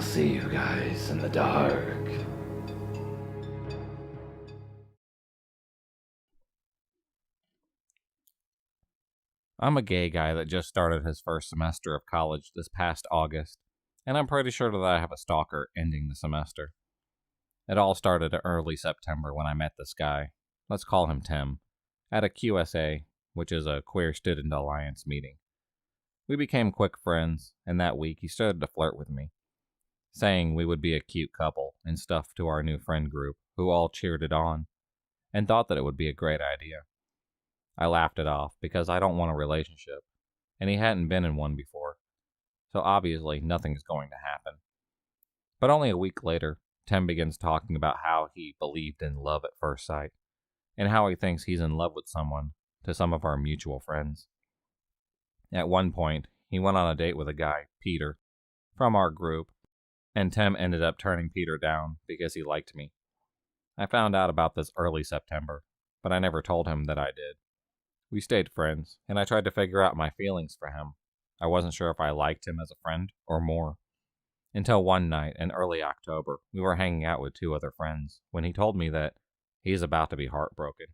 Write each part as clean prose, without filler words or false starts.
see you guys in the dark. I'm a gay guy that just started his first semester of college this past August, and I'm pretty sure that I have a stalker ending the semester. It all started in early September when I met this guy, let's call him Tim, at a QSA, which is a Queer Student Alliance meeting. We became quick friends, and that week he started to flirt with me, saying we would be a cute couple and stuff to our new friend group, who all cheered it on, and thought that it would be a great idea. I laughed it off because I don't want a relationship, and he hadn't been in one before, so obviously nothing is going to happen. But only a week later, Tim begins talking about how he believed in love at first sight, and how he thinks he's in love with someone to some of our mutual friends. At one point, he went on a date with a guy, Peter, from our group, and Tim ended up turning Peter down because he liked me. I found out about this early September, but I never told him that I did. We stayed friends, and I tried to figure out my feelings for him. I wasn't sure if I liked him as a friend or more. Until one night in early October, we were hanging out with two other friends when he told me that he's about to be heartbroken.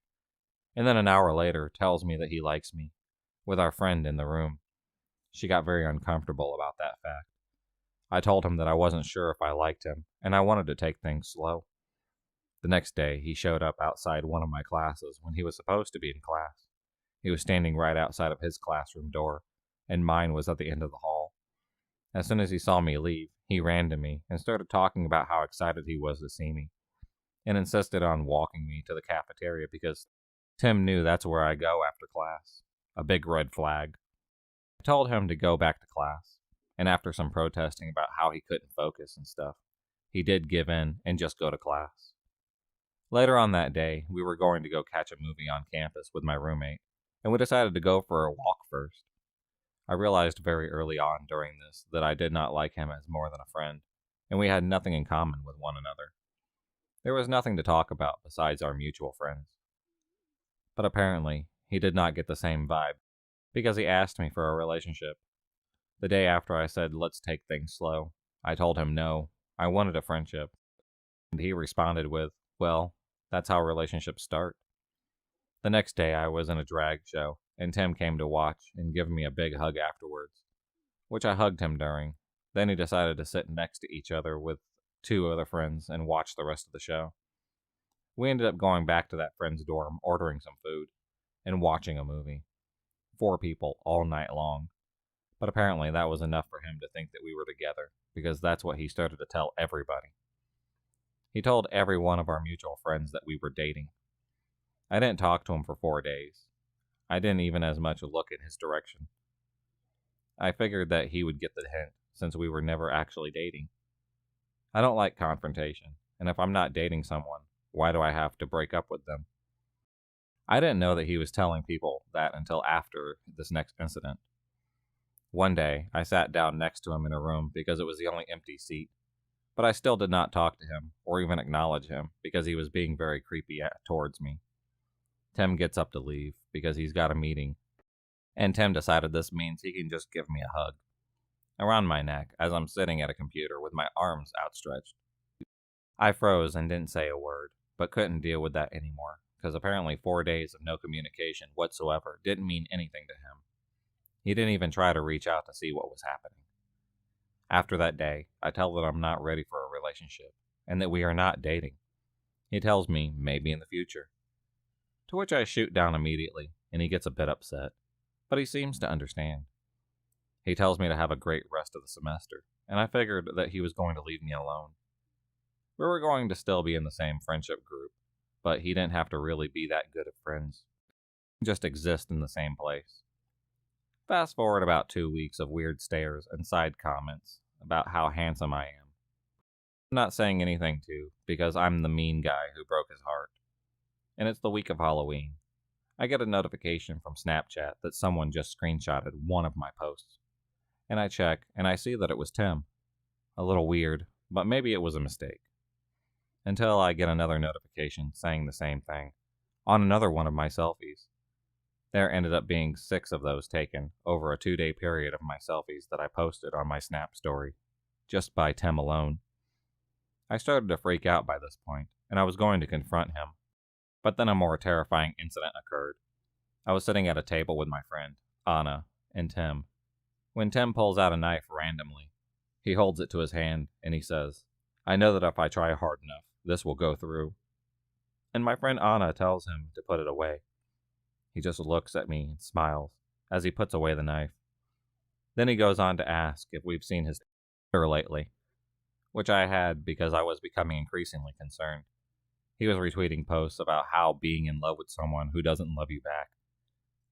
And then an hour later tells me that he likes me, with our friend in the room. She got very uncomfortable about that fact. I told him that I wasn't sure if I liked him, and I wanted to take things slow. The next day, he showed up outside one of my classes when he was supposed to be in class. He was standing right outside of his classroom door, and mine was at the end of the hall. As soon as he saw me leave, he ran to me and started talking about how excited he was to see me, and insisted on walking me to the cafeteria because Tim knew that's where I go after class. A big red flag. I told him to go back to class, and after some protesting about how he couldn't focus and stuff, he did give in and just go to class. Later on that day, we were going to go catch a movie on campus with my roommate, and we decided to go for a walk first. I realized very early on during this that I did not like him as more than a friend, and we had nothing in common with one another. There was nothing to talk about besides our mutual friends. But apparently, he did not get the same vibe, because he asked me for a relationship. The day after I said, let's take things slow, I told him no, I wanted a friendship. And he responded with, well, that's how relationships start. The next day I was in a drag show, and Tim came to watch and give me a big hug afterwards, which I hugged him during. Then he decided to sit next to each other with two other friends and watch the rest of the show. We ended up going back to that friend's dorm, ordering some food, and watching a movie. 4 people all night long. But apparently that was enough for him to think that we were together, because that's what he started to tell everybody. He told every one of our mutual friends that we were dating. I didn't talk to him for 4 days. I didn't even as much look in his direction. I figured that he would get the hint, since we were never actually dating. I don't like confrontation, and if I'm not dating someone, why do I have to break up with them? I didn't know that he was telling people that until after this next incident. One day, I sat down next to him in a room because it was the only empty seat, but I still did not talk to him or even acknowledge him because he was being very creepy towards me. Tim gets up to leave because he's got a meeting, and Tim decided this means he can just give me a hug around my neck as I'm sitting at a computer with my arms outstretched. I froze and didn't say a word, but couldn't deal with that anymore because apparently 4 days of no communication whatsoever didn't mean anything to him. He didn't even try to reach out to see what was happening. After that day, I tell him I'm not ready for a relationship and that we are not dating. He tells me maybe in the future. To which I shoot down immediately, and he gets a bit upset, but he seems to understand. He tells me to have a great rest of the semester, and I figured that he was going to leave me alone. We were going to still be in the same friendship group, but he didn't have to really be that good of friends. Just exist in the same place. Fast forward about 2 weeks of weird stares and side comments about how handsome I am. I'm not saying anything because I'm the mean guy who broke his heart. And it's the week of Halloween. I get a notification from Snapchat that someone just screenshotted one of my posts. And I check, and I see that it was Tim. A little weird, but maybe it was a mistake. Until I get another notification saying the same thing, on another one of my selfies. There ended up being 6 of those taken over a 2-day period of my selfies that I posted on my Snap story. just by Tim alone. I started to freak out by this point, and I was going to confront him. But then a more terrifying incident occurred. I was sitting at a table with my friend, Anna, and Tim, when Tim pulls out a knife randomly. He holds it to his hand, and he says, "I know that if I try hard enough, this will go through." And my friend Anna tells him to put it away. He just looks at me and smiles as he puts away the knife. Then he goes on to ask if we've seen his Twitter lately, which I had because I was becoming increasingly concerned. He was retweeting posts about how being in love with someone who doesn't love you back.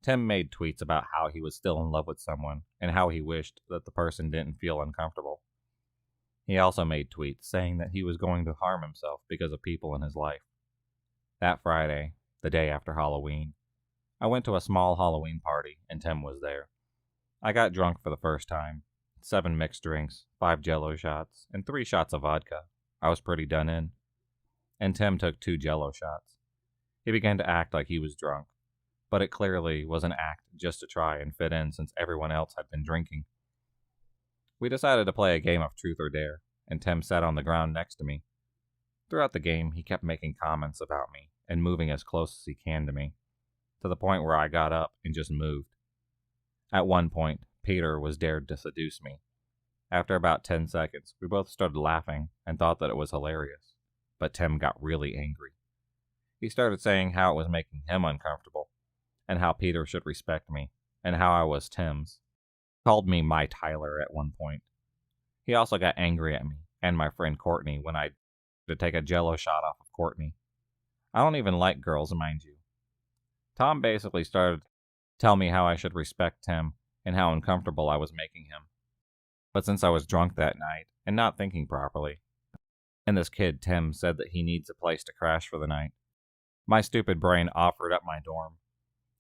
Tim made tweets about how he was still in love with someone and how he wished that the person didn't feel uncomfortable. He also made tweets saying that he was going to harm himself because of people in his life. That Friday, the day after Halloween, I went to a small Halloween party and Tim was there. I got drunk for the first time. 7 mixed drinks, 5 Jello shots, and 3 shots of vodka. I was pretty done in. And Tim took 2 Jello shots. He began to act like he was drunk, but it clearly was an act just to try and fit in since everyone else had been drinking. We decided to play a game of truth or dare, and Tim sat on the ground next to me. Throughout the game, he kept making comments about me and moving as close as he can to me, to the point where I got up and just moved. At one point, Peter was dared to seduce me. After about 10 seconds, we both started laughing and thought that it was hilarious, but Tim got really angry. He started saying how it was making him uncomfortable, and how Peter should respect me, and how I was Tim's. He called me my Tyler at one point. He also got angry at me and my friend Courtney when I to take a Jello shot off of Courtney. I don't even like girls, mind you. Tom basically started to tell me how I should respect Tim and how uncomfortable I was making him. But since I was drunk that night and not thinking properly, and this kid Tim said that he needs a place to crash for the night, my stupid brain offered up my dorm.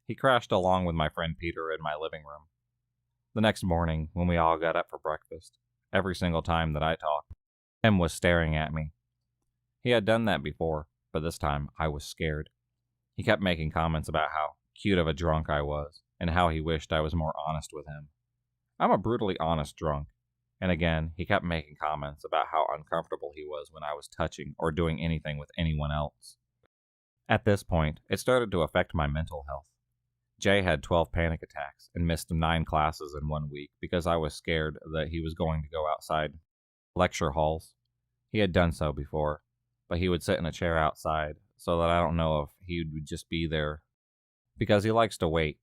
He crashed along with my friend Peter in my living room. The next morning, when we all got up for breakfast, every single time that I talked, Tim was staring at me. He had done that before, but this time I was scared. He kept making comments about how cute of a drunk I was, and how he wished I was more honest with him. I'm a brutally honest drunk. And again, he kept making comments about how uncomfortable he was when I was touching or doing anything with anyone else. At this point, it started to affect my mental health. Jay had 12 panic attacks and missed 9 classes in 1 week because I was scared that he was going to go outside lecture halls. He had done so before, but he would sit in a chair outside so that I don't know if he would just be there because he likes to wait.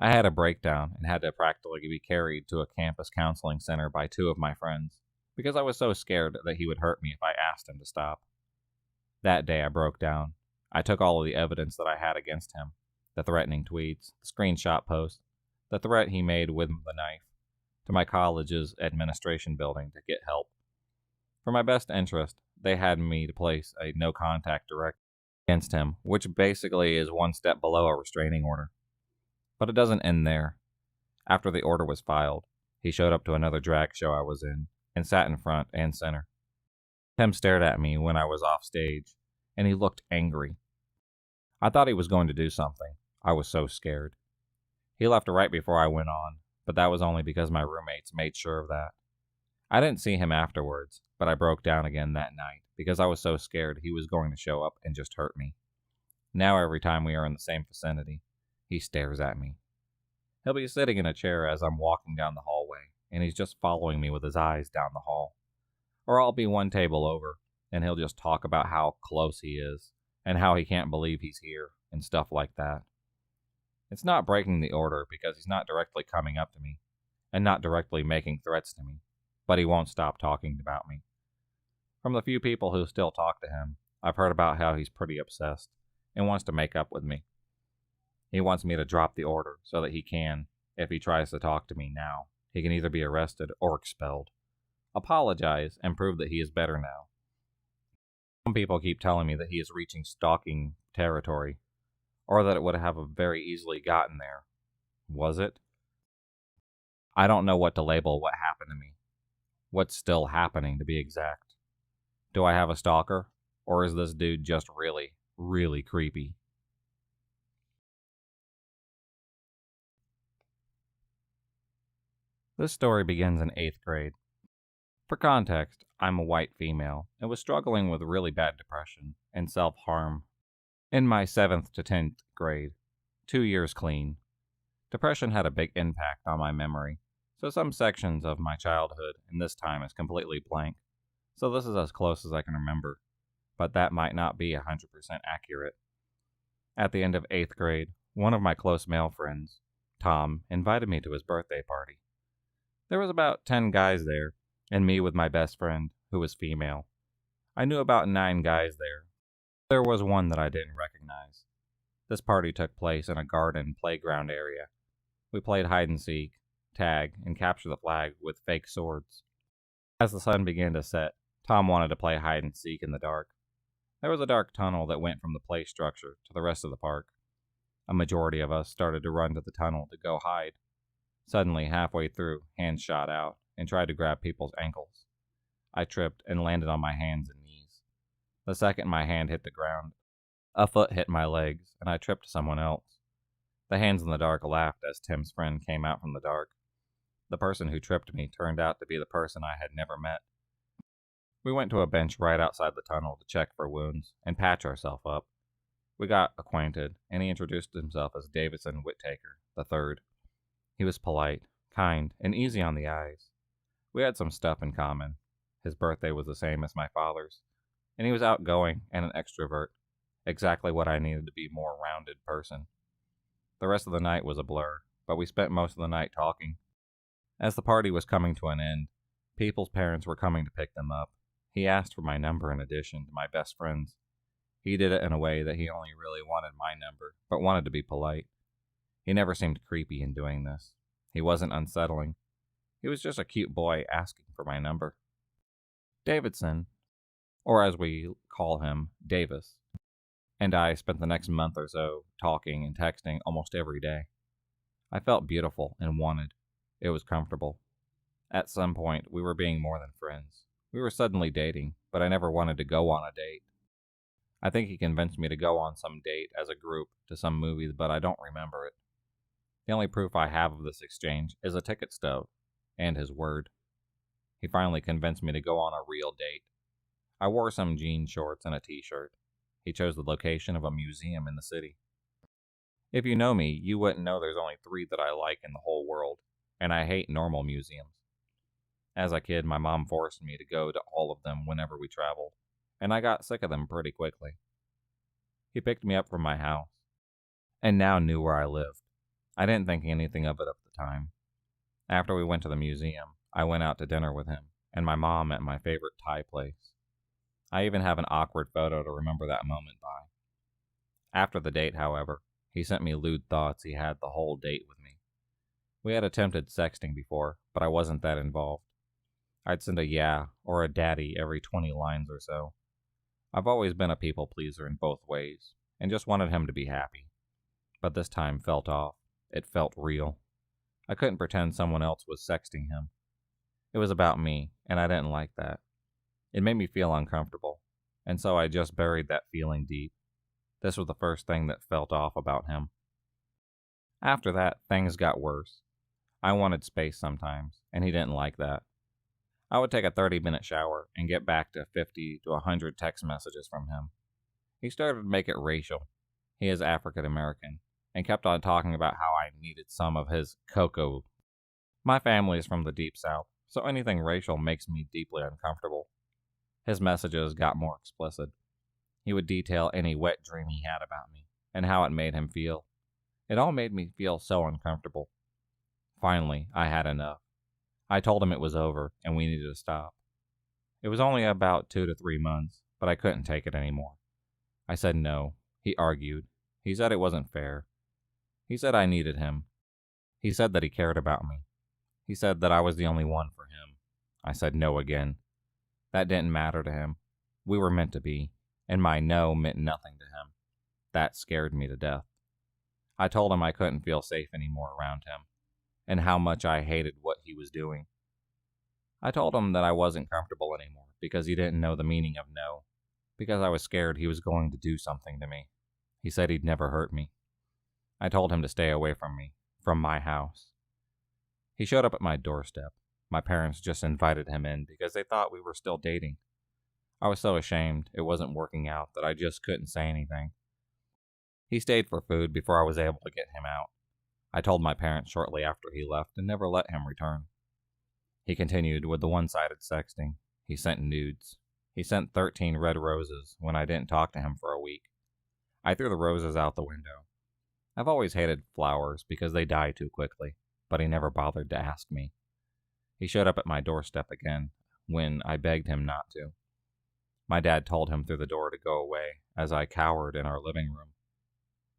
I had a breakdown and had to practically be carried to a campus counseling center by 2 of my friends because I was so scared that he would hurt me if I asked him to stop. That day I broke down. I took all of the evidence that I had against him, the threatening tweets, the screenshot post, the threat he made with the knife, to my college's administration building to get help. For my best interest, they had me to place a no contact direct against him, which basically is 1 step below a restraining order. But it doesn't end there. After the order was filed, he showed up to another drag show I was in and sat in front and center. Tim stared at me when I was off stage, and he looked angry. I thought he was going to do something. I was so scared. He left right before I went on, but that was only because my roommates made sure of that. I didn't see him afterwards, but I broke down again that night because I was so scared he was going to show up and just hurt me. Now every time we are in the same vicinity, he stares at me. He'll be sitting in a chair as I'm walking down the hallway, and he's just following me with his eyes down the hall. Or I'll be 1 table over, and he'll just talk about how close he is, and how he can't believe he's here, and stuff like that. It's not breaking the order because he's not directly coming up to me, and not directly making threats to me, but he won't stop talking about me. From the few people who still talk to him, I've heard about how he's pretty obsessed, and wants to make up with me. He wants me to drop the order so that he can, if he tries to talk to me now, he can either be arrested or expelled, apologize, and prove that he is better now. Some people keep telling me that he is reaching stalking territory, or that it would have very easily gotten there. Was it? I don't know what to label what happened to me. What's still happening, to be exact. Do I have a stalker, or is this dude just really, really creepy? This story begins in 8th grade. For context, I'm a white female and was struggling with really bad depression and self harm in my 7th to 10th grade, 2 years clean. Depression had a big impact on my memory, so some sections of my childhood in this time is completely blank. So this is as close as I can remember, but that might not be 100% accurate. At the end of 8th grade, one of my close male friends, Tom, invited me to his birthday party. There was about 10 guys there, and me with my best friend, who was female. I knew about 9 guys there. There was one that I didn't recognize. This party took place in a garden playground area. We played hide and seek, tag, and capture the flag with fake swords. As the sun began to set, Tom wanted to play hide and seek in the dark. There was a dark tunnel that went from the play structure to the rest of the park. A majority of us started to run to the tunnel to go hide. Suddenly, halfway through, hands shot out and tried to grab people's ankles. I tripped and landed on my hands and knees. The second my hand hit the ground, a foot hit my legs, and I tripped someone else. The hands in the dark laughed as Tim's friend came out from the dark. The person who tripped me turned out to be the person I had never met. We went to a bench right outside the tunnel to check for wounds and patch ourselves up. We got acquainted, and he introduced himself as Davidson Whittaker III. He was polite, kind, and easy on the eyes. We had some stuff in common. His birthday was the same as my father's, and he was outgoing and an extrovert, exactly what I needed to be a more rounded person. The rest of the night was a blur, but we spent most of the night talking. As the party was coming to an end, people's parents were coming to pick them up. He asked for my number in addition to my best friend's. He did it in a way that he only really wanted my number, but wanted to be polite. He never seemed creepy in doing this. He wasn't unsettling. He was just a cute boy asking for my number. Davidson, or as we call him, Davis, and I spent the next month or so talking and texting almost every day. I felt beautiful and wanted. It was comfortable. At some point, we were being more than friends. We were suddenly dating, but I never wanted to go on a date. I think he convinced me to go on some date as a group to some movie, but I don't remember it. The only proof I have of this exchange is a ticket stub and his word. He finally convinced me to go on a real date. I wore some jean shorts and a t-shirt. He chose the location of a museum in the city. If you know me, you wouldn't know there's only 3 that I like in the whole world, and I hate normal museums. As a kid, my mom forced me to go to all of them whenever we traveled, and I got sick of them pretty quickly. He picked me up from my house, and now knew where I lived. I didn't think anything of it at the time. After we went to the museum, I went out to dinner with him, and my mom at my favorite Thai place. I even have an awkward photo to remember that moment by. After the date, however, he sent me lewd thoughts he had the whole date with me. We had attempted sexting before, but I wasn't that involved. I'd send a yeah or a daddy every 20 lines or so. I've always been a people pleaser in both ways, and just wanted him to be happy. But this time felt off. It felt real. I couldn't pretend someone else was sexting him. It was about me, and I didn't like that. It made me feel uncomfortable, and so I just buried that feeling deep. This was the first thing that felt off about him. After that, things got worse. I wanted space sometimes, and he didn't like that. I would take a 30-minute shower and get back to 50 to 100 text messages from him. He started to make it racial. He is African American, and kept on talking about how I needed some of his cocoa. My family is from the deep south, so anything racial makes me deeply uncomfortable. His messages got more explicit. He would detail any wet dream he had about me, and how it made him feel. It all made me feel so uncomfortable. Finally, I had enough. I told him it was over, and we needed to stop. It was only about 2 to 3 months, but I couldn't take it anymore. I said no. He argued. He said it wasn't fair. He said I needed him. He said that he cared about me. He said that I was the only one for him. I said no again. That didn't matter to him. We were meant to be, and my no meant nothing to him. That scared me to death. I told him I couldn't feel safe anymore around him, and how much I hated what he was doing. I told him that I wasn't comfortable anymore because he didn't know the meaning of no, because I was scared he was going to do something to me. He said he'd never hurt me. I told him to stay away from me, from my house. He showed up at my doorstep. My parents just invited him in because they thought we were still dating. I was so ashamed it wasn't working out that I just couldn't say anything. He stayed for food before I was able to get him out. I told my parents shortly after he left and never let him return. He continued with the one-sided sexting. He sent nudes. He sent 13 red roses when I didn't talk to him for a week. I threw the roses out the window. I've always hated flowers because they die too quickly, but he never bothered to ask me. He showed up at my doorstep again when I begged him not to. My dad told him through the door to go away as I cowered in our living room.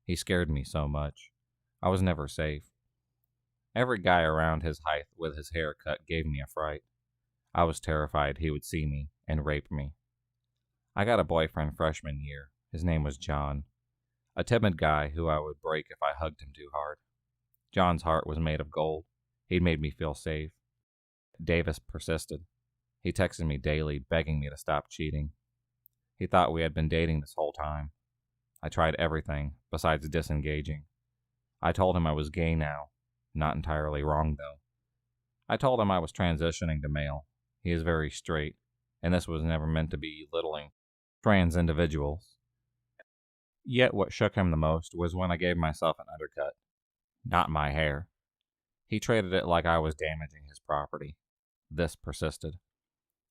He scared me so much. I was never safe. Every guy around his height with his hair cut gave me a fright. I was terrified he would see me and rape me. I got a boyfriend freshman year. His name was John. A timid guy who I would break if I hugged him too hard. John's heart was made of gold. He'd made me feel safe. Davis persisted. He texted me daily, begging me to stop cheating. He thought we had been dating this whole time. I tried everything, besides disengaging. I told him I was gay now. Not entirely wrong, though. I told him I was transitioning to male. He is very straight, and this was never meant to be belittling trans individuals. Yet what shook him the most was when I gave myself an undercut. Not my hair. He traded it like I was damaging his property. This persisted.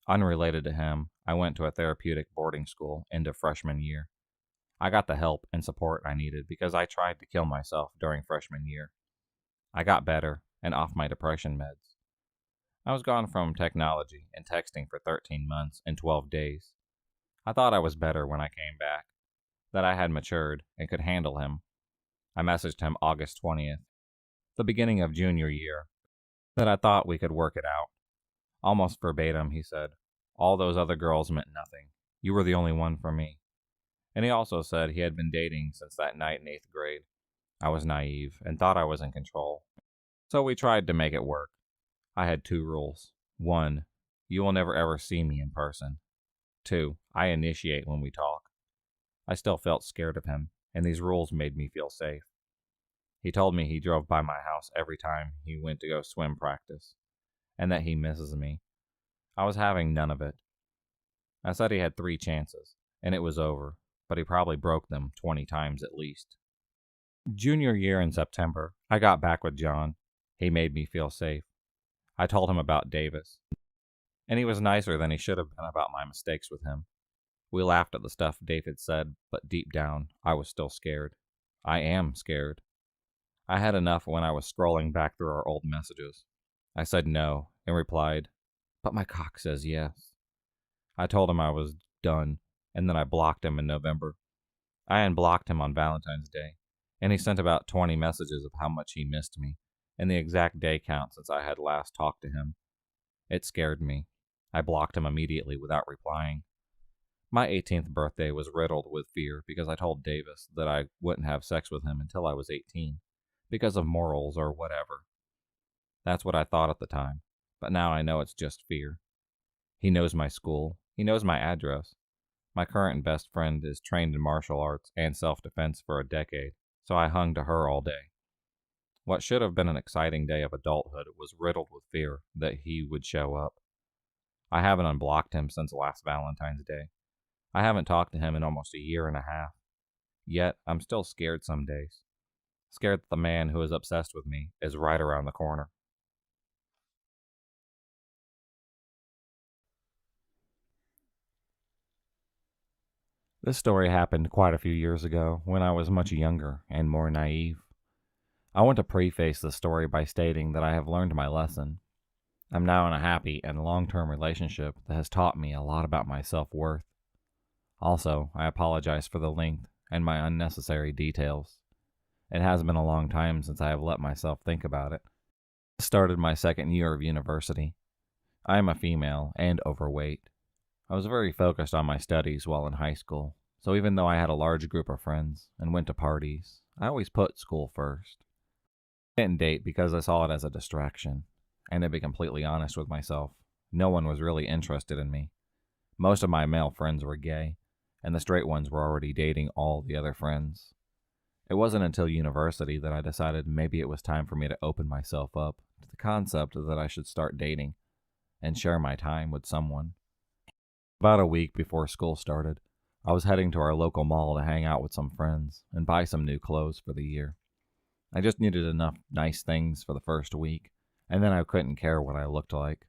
Unrelated to him, I went to a therapeutic boarding school into freshman year. I got the help and support I needed because I tried to kill myself during freshman year. I got better and off my depression meds. I was gone from technology and texting for 13 months and 12 days. I thought I was better when I came back, that I had matured and could handle him. I messaged him August 20th, the beginning of junior year, that I thought we could work it out. Almost verbatim, he said, "All those other girls meant nothing. You were the only one for me." And he also said he had been dating since that night in 8th grade. I was naive and thought I was in control. So we tried to make it work. I had 2 rules. 1, you will never ever see me in person. 2, I initiate when we talk. I still felt scared of him, and these rules made me feel safe. He told me he drove by my house every time he went to go swim practice, and that he misses me. I was having none of it. I said he had 3 chances, and it was over, but he probably broke them 20 times at least. Junior year in September, I got back with John. He made me feel safe. I told him about Davis, and he was nicer than he should have been about my mistakes with him. We laughed at the stuff David said, but deep down, I was still scared. I am scared. I had enough when I was scrolling back through our old messages. I said no, and replied, "But my cock says yes." I told him I was done, and then I blocked him in November. I unblocked him on Valentine's Day, and he sent about 20 messages of how much he missed me, and the exact day count since I had last talked to him. It scared me. I blocked him immediately without replying. My 18th birthday was riddled with fear because I told Davis that I wouldn't have sex with him until I was 18, because of morals or whatever. That's what I thought at the time, but now I know it's just fear. He knows my school. He knows my address. My current best friend is trained in martial arts and self-defense for a decade, so I hung to her all day. What should have been an exciting day of adulthood was riddled with fear that he would show up. I haven't unblocked him since last Valentine's Day. I haven't talked to him in almost a year and a half. Yet, I'm still scared some days. Scared that the man who is obsessed with me is right around the corner. This story happened quite a few years ago when I was much younger and more naive. I want to preface the story by stating that I have learned my lesson. I'm now in a happy and long-term relationship that has taught me a lot about my self-worth. Also, I apologize for the length and my unnecessary details. It has been a long time since I have let myself think about it. I started my 2nd year of university. I am a female and overweight. I was very focused on my studies while in high school, so even though I had a large group of friends and went to parties, I always put school first. I didn't date because I saw it as a distraction, and to be completely honest with myself, no one was really interested in me. Most of my male friends were gay, and the straight ones were already dating all the other friends. It wasn't until university that I decided maybe it was time for me to open myself up to the concept that I should start dating, and share my time with someone. About a week before school started, I was heading to our local mall to hang out with some friends and buy some new clothes for the year. I just needed enough nice things for the first week, and then I couldn't care what I looked like.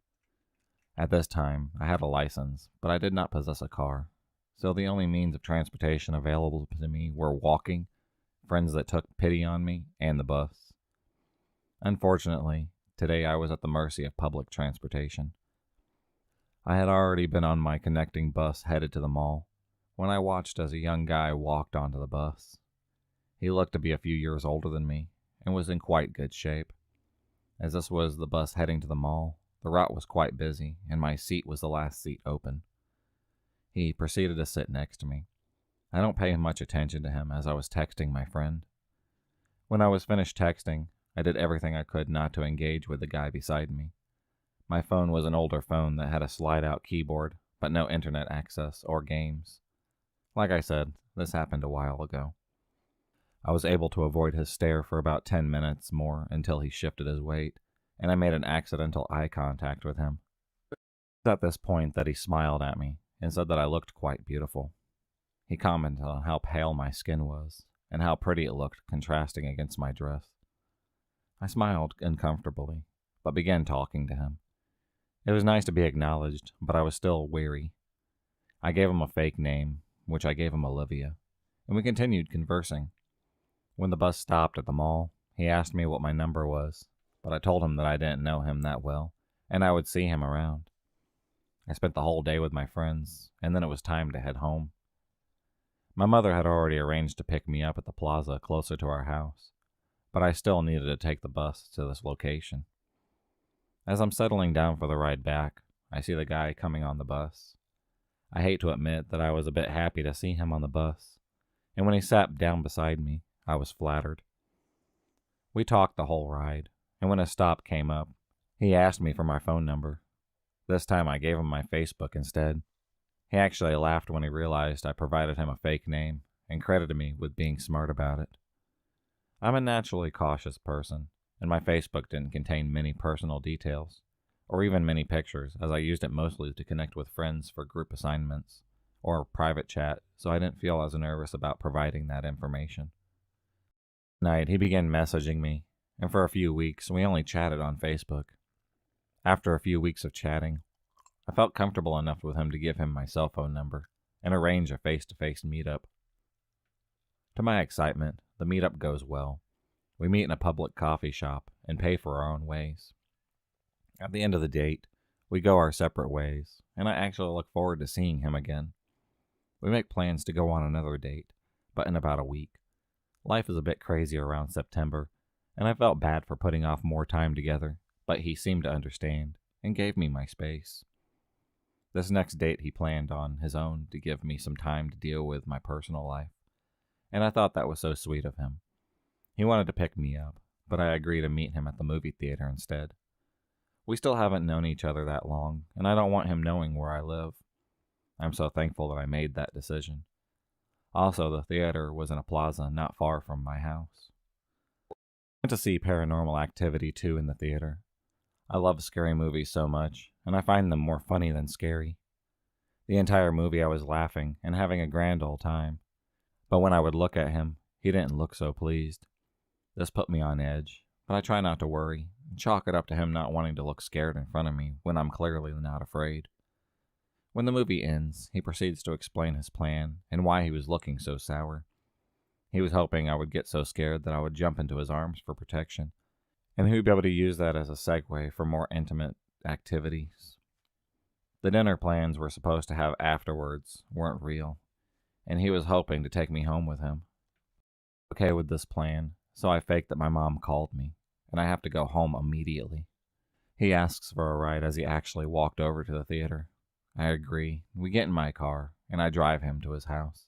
At this time, I had a license, but I did not possess a car, so the only means of transportation available to me were walking, friends that took pity on me, and the bus. Unfortunately, today I was at the mercy of public transportation. I had already been on my connecting bus headed to the mall when I watched as a young guy walked onto the bus. He looked to be a few years older than me and was in quite good shape. As this was the bus heading to the mall, the route was quite busy and my seat was the last seat open. He proceeded to sit next to me. I don't pay much attention to him as I was texting my friend. When I was finished texting, I did everything I could not to engage with the guy beside me. My phone was an older phone that had a slide-out keyboard, but no internet access or games. Like I said, this happened a while ago. I was able to avoid his stare for about 10 minutes more until he shifted his weight, and I made an accidental eye contact with him. It was at this point that he smiled at me and said that I looked quite beautiful. He commented on how pale my skin was and how pretty it looked contrasting against my dress. I smiled uncomfortably, but began talking to him. It was nice to be acknowledged, but I was still weary. I gave him a fake name, which I gave him Olivia, and we continued conversing. When the bus stopped at the mall, he asked me what my number was, but I told him that I didn't know him that well, and I would see him around. I spent the whole day with my friends, and then it was time to head home. My mother had already arranged to pick me up at the plaza closer to our house, but I still needed to take the bus to this location. As I'm settling down for the ride back, I see the guy coming on the bus. I hate to admit that I was a bit happy to see him on the bus, and when he sat down beside me, I was flattered. We talked the whole ride, and when a stop came up, he asked me for my phone number. This time I gave him my Facebook instead. He actually laughed when he realized I provided him a fake name and credited me with being smart about it. I'm a naturally cautious person, and my Facebook didn't contain many personal details, or even many pictures, as I used it mostly to connect with friends for group assignments, or private chat, so I didn't feel as nervous about providing that information. That night, he began messaging me, and for a few weeks, we only chatted on Facebook. After a few weeks of chatting, I felt comfortable enough with him to give him my cell phone number and arrange a face-to-face meetup. To my excitement, the meetup goes well. We meet in a public coffee shop and pay for our own ways. At the end of the date, we go our separate ways, and I actually look forward to seeing him again. We make plans to go on another date, but in about a week. Life is a bit crazy around September, and I felt bad for putting off more time together, but he seemed to understand and gave me my space. This next date he planned on his own to give me some time to deal with my personal life, and I thought that was so sweet of him. He wanted to pick me up, but I agreed to meet him at the movie theater instead. We still haven't known each other that long, and I don't want him knowing where I live. I'm so thankful that I made that decision. Also, the theater was in a plaza not far from my house. I went to see Paranormal Activity 2 in the theater. I love scary movies so much, and I find them more funny than scary. The entire movie I was laughing and having a grand old time, but when I would look at him, he didn't look so pleased. This put me on edge, but I try not to worry and chalk it up to him not wanting to look scared in front of me when I'm clearly not afraid. When the movie ends, he proceeds to explain his plan and why he was looking so sour. He was hoping I would get so scared that I would jump into his arms for protection, and he would be able to use that as a segue for more intimate activities. The dinner plans we're supposed to have afterwards weren't real, and he was hoping to take me home with him. Okay with this plan, so I faked that my mom called me, and I have to go home immediately. He asks for a ride as he actually walked over to the theater. I agree. We get in my car, and I drive him to his house.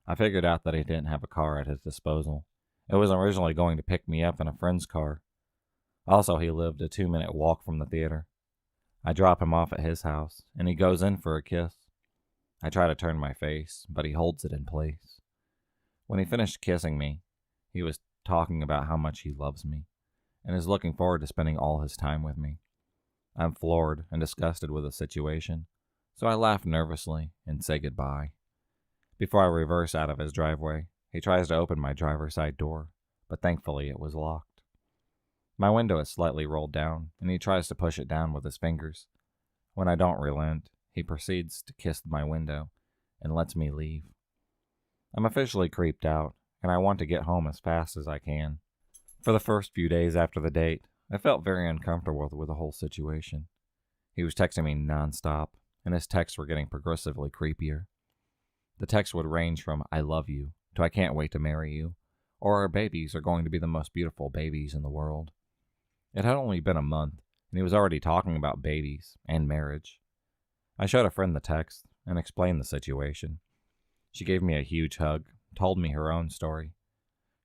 I figured out that he didn't have a car at his disposal. It was originally going to pick me up in a friend's car. Also, he lived a 2-minute walk from the theater. I drop him off at his house, and he goes in for a kiss. I try to turn my face, but he holds it in place. When he finished kissing me, he was talking about how much he loves me, and is looking forward to spending all his time with me. I'm floored and disgusted with the situation, so I laugh nervously and say goodbye. Before I reverse out of his driveway, he tries to open my driver's side door, but thankfully it was locked. My window is slightly rolled down, and he tries to push it down with his fingers. When I don't relent, he proceeds to kiss my window and lets me leave. I'm officially creeped out, and I want to get home as fast as I can. For the first few days after the date, I felt very uncomfortable with the whole situation. He was texting me nonstop, and his texts were getting progressively creepier. The texts would range from "I love you" to "I can't wait to marry you," or "Our babies are going to be the most beautiful babies in the world." It had only been a month, and he was already talking about babies and marriage. I showed a friend the text and explained the situation. She gave me a huge hug, told me her own story.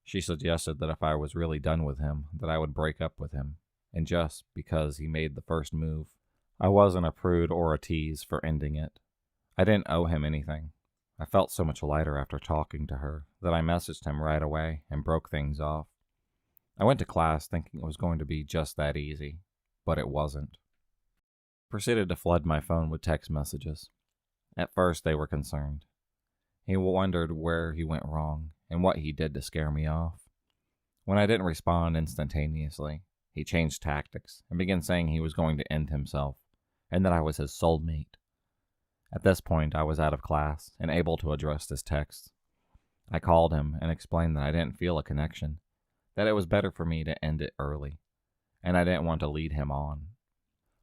She suggested that if I was really done with him, that I would break up with him, and just because he made the first move, I wasn't a prude or a tease for ending it. I didn't owe him anything. I felt so much lighter after talking to her that I messaged him right away and broke things off. I went to class thinking it was going to be just that easy, but it wasn't. Proceeded to flood my phone with text messages. At first, they were concerned. He wondered where he went wrong and what he did to scare me off. When I didn't respond instantaneously, he changed tactics and began saying he was going to end himself and that I was his soulmate. At this point, I was out of class and able to address his texts. I called him and explained that I didn't feel a connection, that it was better for me to end it early, and I didn't want to lead him on.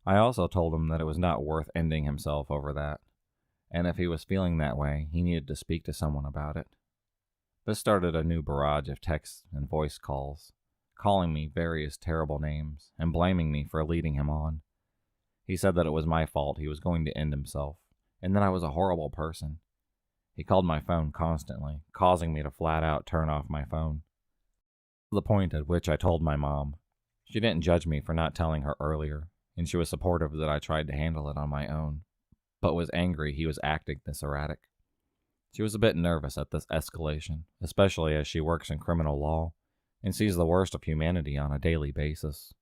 I also told him that it was not worth ending himself over that, and if he was feeling that way, he needed to speak to someone about it. This started a new barrage of texts and voice calls, calling me various terrible names and blaming me for leading him on. He said that it was my fault he was going to end himself, and that I was a horrible person. He called my phone constantly, causing me to flat out turn off my phone. To the point at which I told my mom. She didn't judge me for not telling her earlier, and she was supportive that I tried to handle it on my own, but was angry he was acting this erratic. She was a bit nervous at this escalation, especially as she works in criminal law and sees the worst of humanity on a daily basis.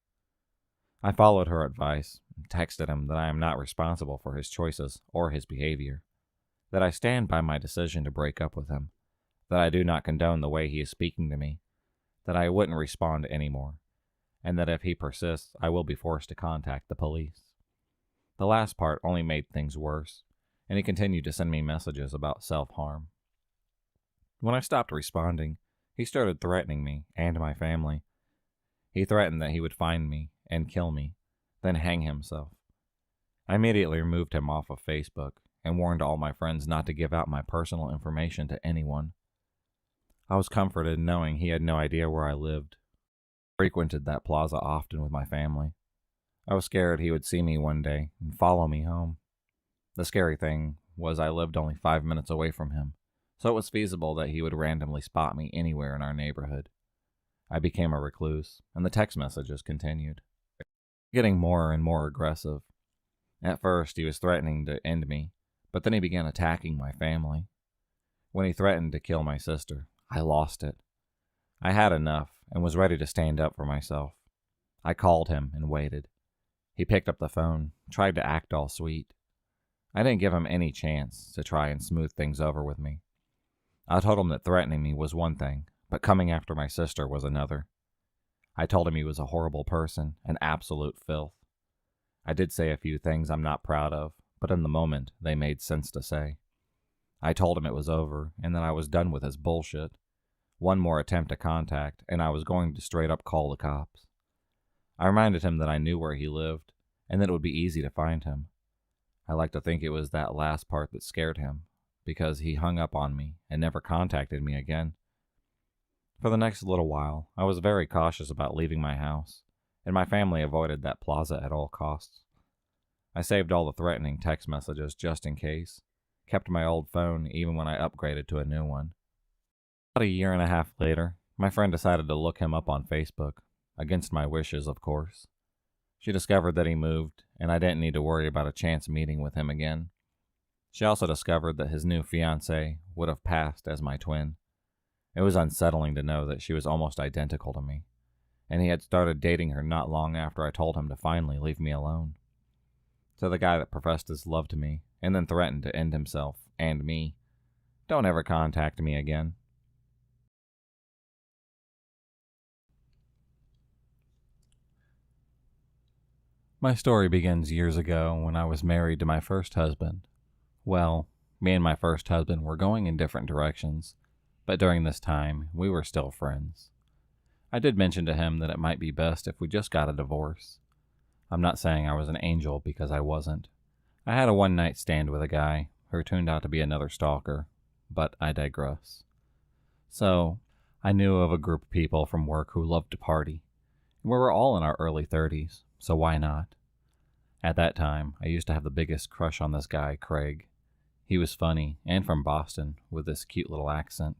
I followed her advice and texted him that I am not responsible for his choices or his behavior, that I stand by my decision to break up with him, that I do not condone the way he is speaking to me, that I wouldn't respond anymore, and that if he persists, I will be forced to contact the police. The last part only made things worse, and he continued to send me messages about self-harm. When I stopped responding, he started threatening me and my family. He threatened that he would find me and kill me, then hang himself. I immediately removed him off of Facebook and warned all my friends not to give out my personal information to anyone. I was comforted knowing he had no idea where I lived. I frequented that plaza often with my family. I was scared he would see me one day and follow me home. The scary thing was I lived only 5 minutes away from him, so it was feasible that he would randomly spot me anywhere in our neighborhood. I became a recluse, and the text messages continued, getting more and more aggressive. At first, he was threatening to end me, but then he began attacking my family. When he threatened to kill my sister, I lost it. I had enough and was ready to stand up for myself. I called him and waited. He picked up the phone, tried to act all sweet. I didn't give him any chance to try and smooth things over with me. I told him that threatening me was one thing, but coming after my sister was another. I told him he was a horrible person, an absolute filth. I did say a few things I'm not proud of, but in the moment, they made sense to say. I told him it was over, and that I was done with his bullshit. One more attempt at contact, and I was going to straight up call the cops. I reminded him that I knew where he lived, and that it would be easy to find him. I like to think it was that last part that scared him, because he hung up on me and never contacted me again. For the next little while, I was very cautious about leaving my house, and my family avoided that plaza at all costs. I saved all the threatening text messages just in case, kept my old phone even when I upgraded to a new one. About a year and a half later, my friend decided to look him up on Facebook, against my wishes, of course. She discovered that he moved, and I didn't need to worry about a chance meeting with him again. She also discovered that his new fiancée would have passed as my twin. It was unsettling to know that she was almost identical to me, and he had started dating her not long after I told him to finally leave me alone. to the guy that professed his love to me and then threatened to end himself and me. Don't ever contact me again. My story begins years ago when I was married to my first husband. Well, me and my first husband were going in different directions, but during this time, we were still friends. I did mention to him that it might be best if we just got a divorce. I'm not saying I was an angel because I wasn't. I had a one-night stand with a guy who turned out to be another stalker, but I digress. So, I knew of a group of people from work who loved to party. We were all in our early 30s, so why not? At that time, I used to have the biggest crush on this guy, Craig. He was funny and from Boston with this cute little accent.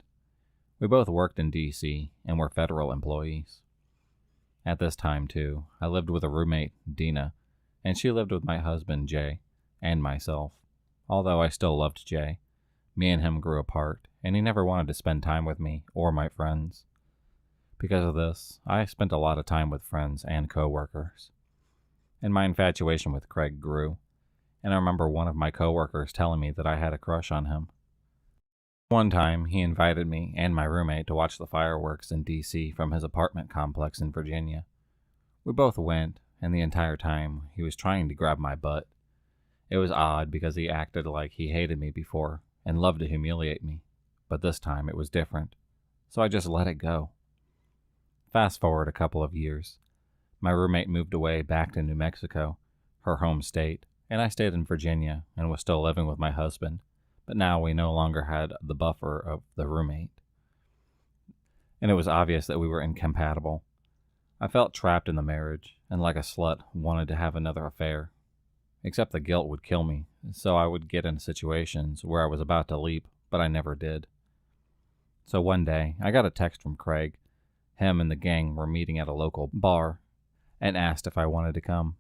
We both worked in D.C. and were federal employees. At this time, too, I lived with a roommate, Dina, and she lived with my husband, Jay, and myself. Although I still loved Jay, me and him grew apart, and he never wanted to spend time with me or my friends. Because of this, I spent a lot of time with friends and coworkers. And my infatuation with Craig grew, and I remember one of my coworkers telling me that I had a crush on him. One time, he invited me and my roommate to watch the fireworks in D.C. from his apartment complex in Virginia. We both went, and the entire time, he was trying to grab my butt. It was odd because he acted like he hated me before and loved to humiliate me, but this time it was different, so I just let it go. Fast forward a couple of years. My roommate moved away back to New Mexico, her home state, and I stayed in Virginia and was still living with my husband, but now we no longer had the buffer of the roommate. And it was obvious that we were incompatible. I felt trapped in the marriage and like a slut wanted to have another affair. Except the guilt would kill me, so I would get into situations where I was about to leap, but I never did. So one day, I got a text from Craig. Him and the gang were meeting at a local bar and asked if I wanted to come.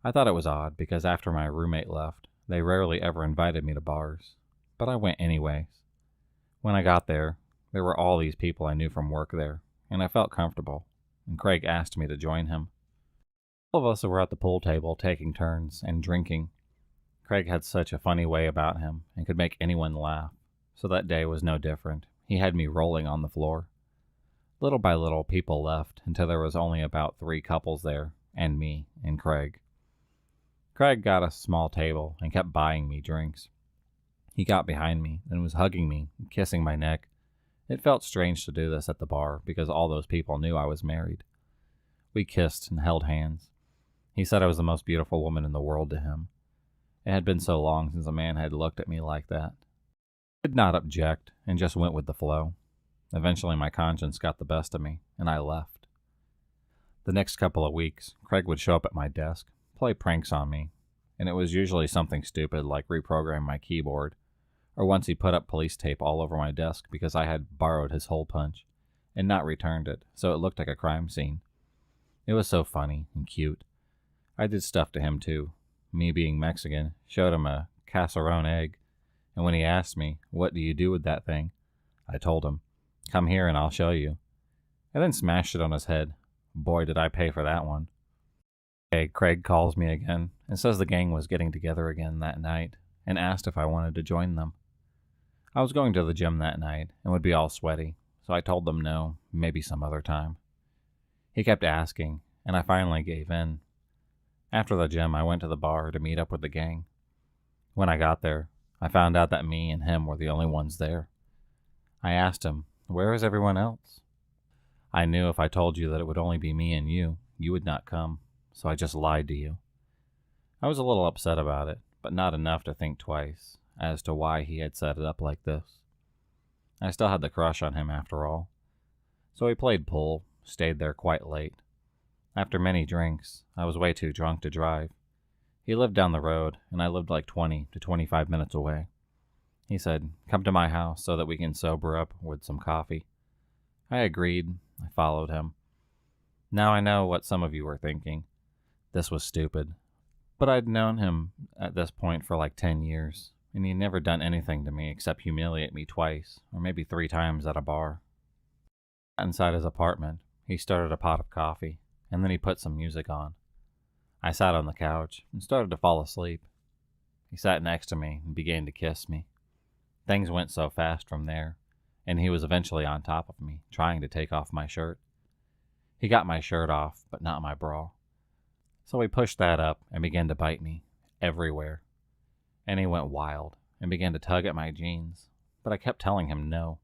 I thought it was odd because after my roommate left, they rarely ever invited me to bars, but I went anyways. When I got there were all these people I knew from work there, and I felt comfortable, and Craig asked me to join him. All of us were at the pool table taking turns and drinking. Craig had such a funny way about him and could make anyone laugh, so that day was no different. He had me rolling on the floor. Little by little, people left until there was only about 3 couples there, and me and Craig. Craig got a small table and kept buying me drinks. He got behind me and was hugging me and kissing my neck. It felt strange to do this at the bar because all those people knew I was married. We kissed and held hands. He said I was the most beautiful woman in the world to him. It had been so long since a man had looked at me like that. I did not object and just went with the flow. Eventually my conscience got the best of me, and I left. The next couple of weeks, Craig would show up at my desk, play pranks on me, and it was usually something stupid like reprogramming my keyboard, or once he put up police tape all over my desk because I had borrowed his hole punch and not returned it, so it looked like a crime scene. It was so funny and cute. I did stuff to him too. Me being Mexican, showed him a casserone egg, and when he asked me, "What do you do with that thing?" I told him, "Come here and I'll show you," and then smashed it on his head. Boy, did I pay for that one. Hey, Craig calls me again and says the gang was getting together again that night and asked if I wanted to join them. I was going to the gym that night and would be all sweaty, so I told them no, maybe some other time. He kept asking, and I finally gave in. After the gym, I went to the bar to meet up with the gang. When I got there, I found out that me and him were the only ones there. I asked him, "Where is everyone else?" I knew if I told you that it would only be me and you would not come, so I just lied to you. I was a little upset about it, but not enough to think twice as to why he had set it up like this. I still had the crush on him after all. So we played pool, stayed there quite late. After many drinks, I was way too drunk to drive. He lived down the road, and I lived like 20 to 25 minutes away. He said, "Come to my house so that we can sober up with some coffee." I agreed. I followed him. Now I know what some of you were thinking. This was stupid. But I'd known him at this point for like 10 years, and he'd never done anything to me except humiliate me twice, or maybe 3 times at a bar. Inside his apartment, he started a pot of coffee, and then he put some music on. I sat on the couch and started to fall asleep. He sat next to me and began to kiss me. Things went so fast from there, and he was eventually on top of me, trying to take off my shirt. He got my shirt off, but not my bra. So he pushed that up and began to bite me everywhere. And he went wild and began to tug at my jeans, but I kept telling him no.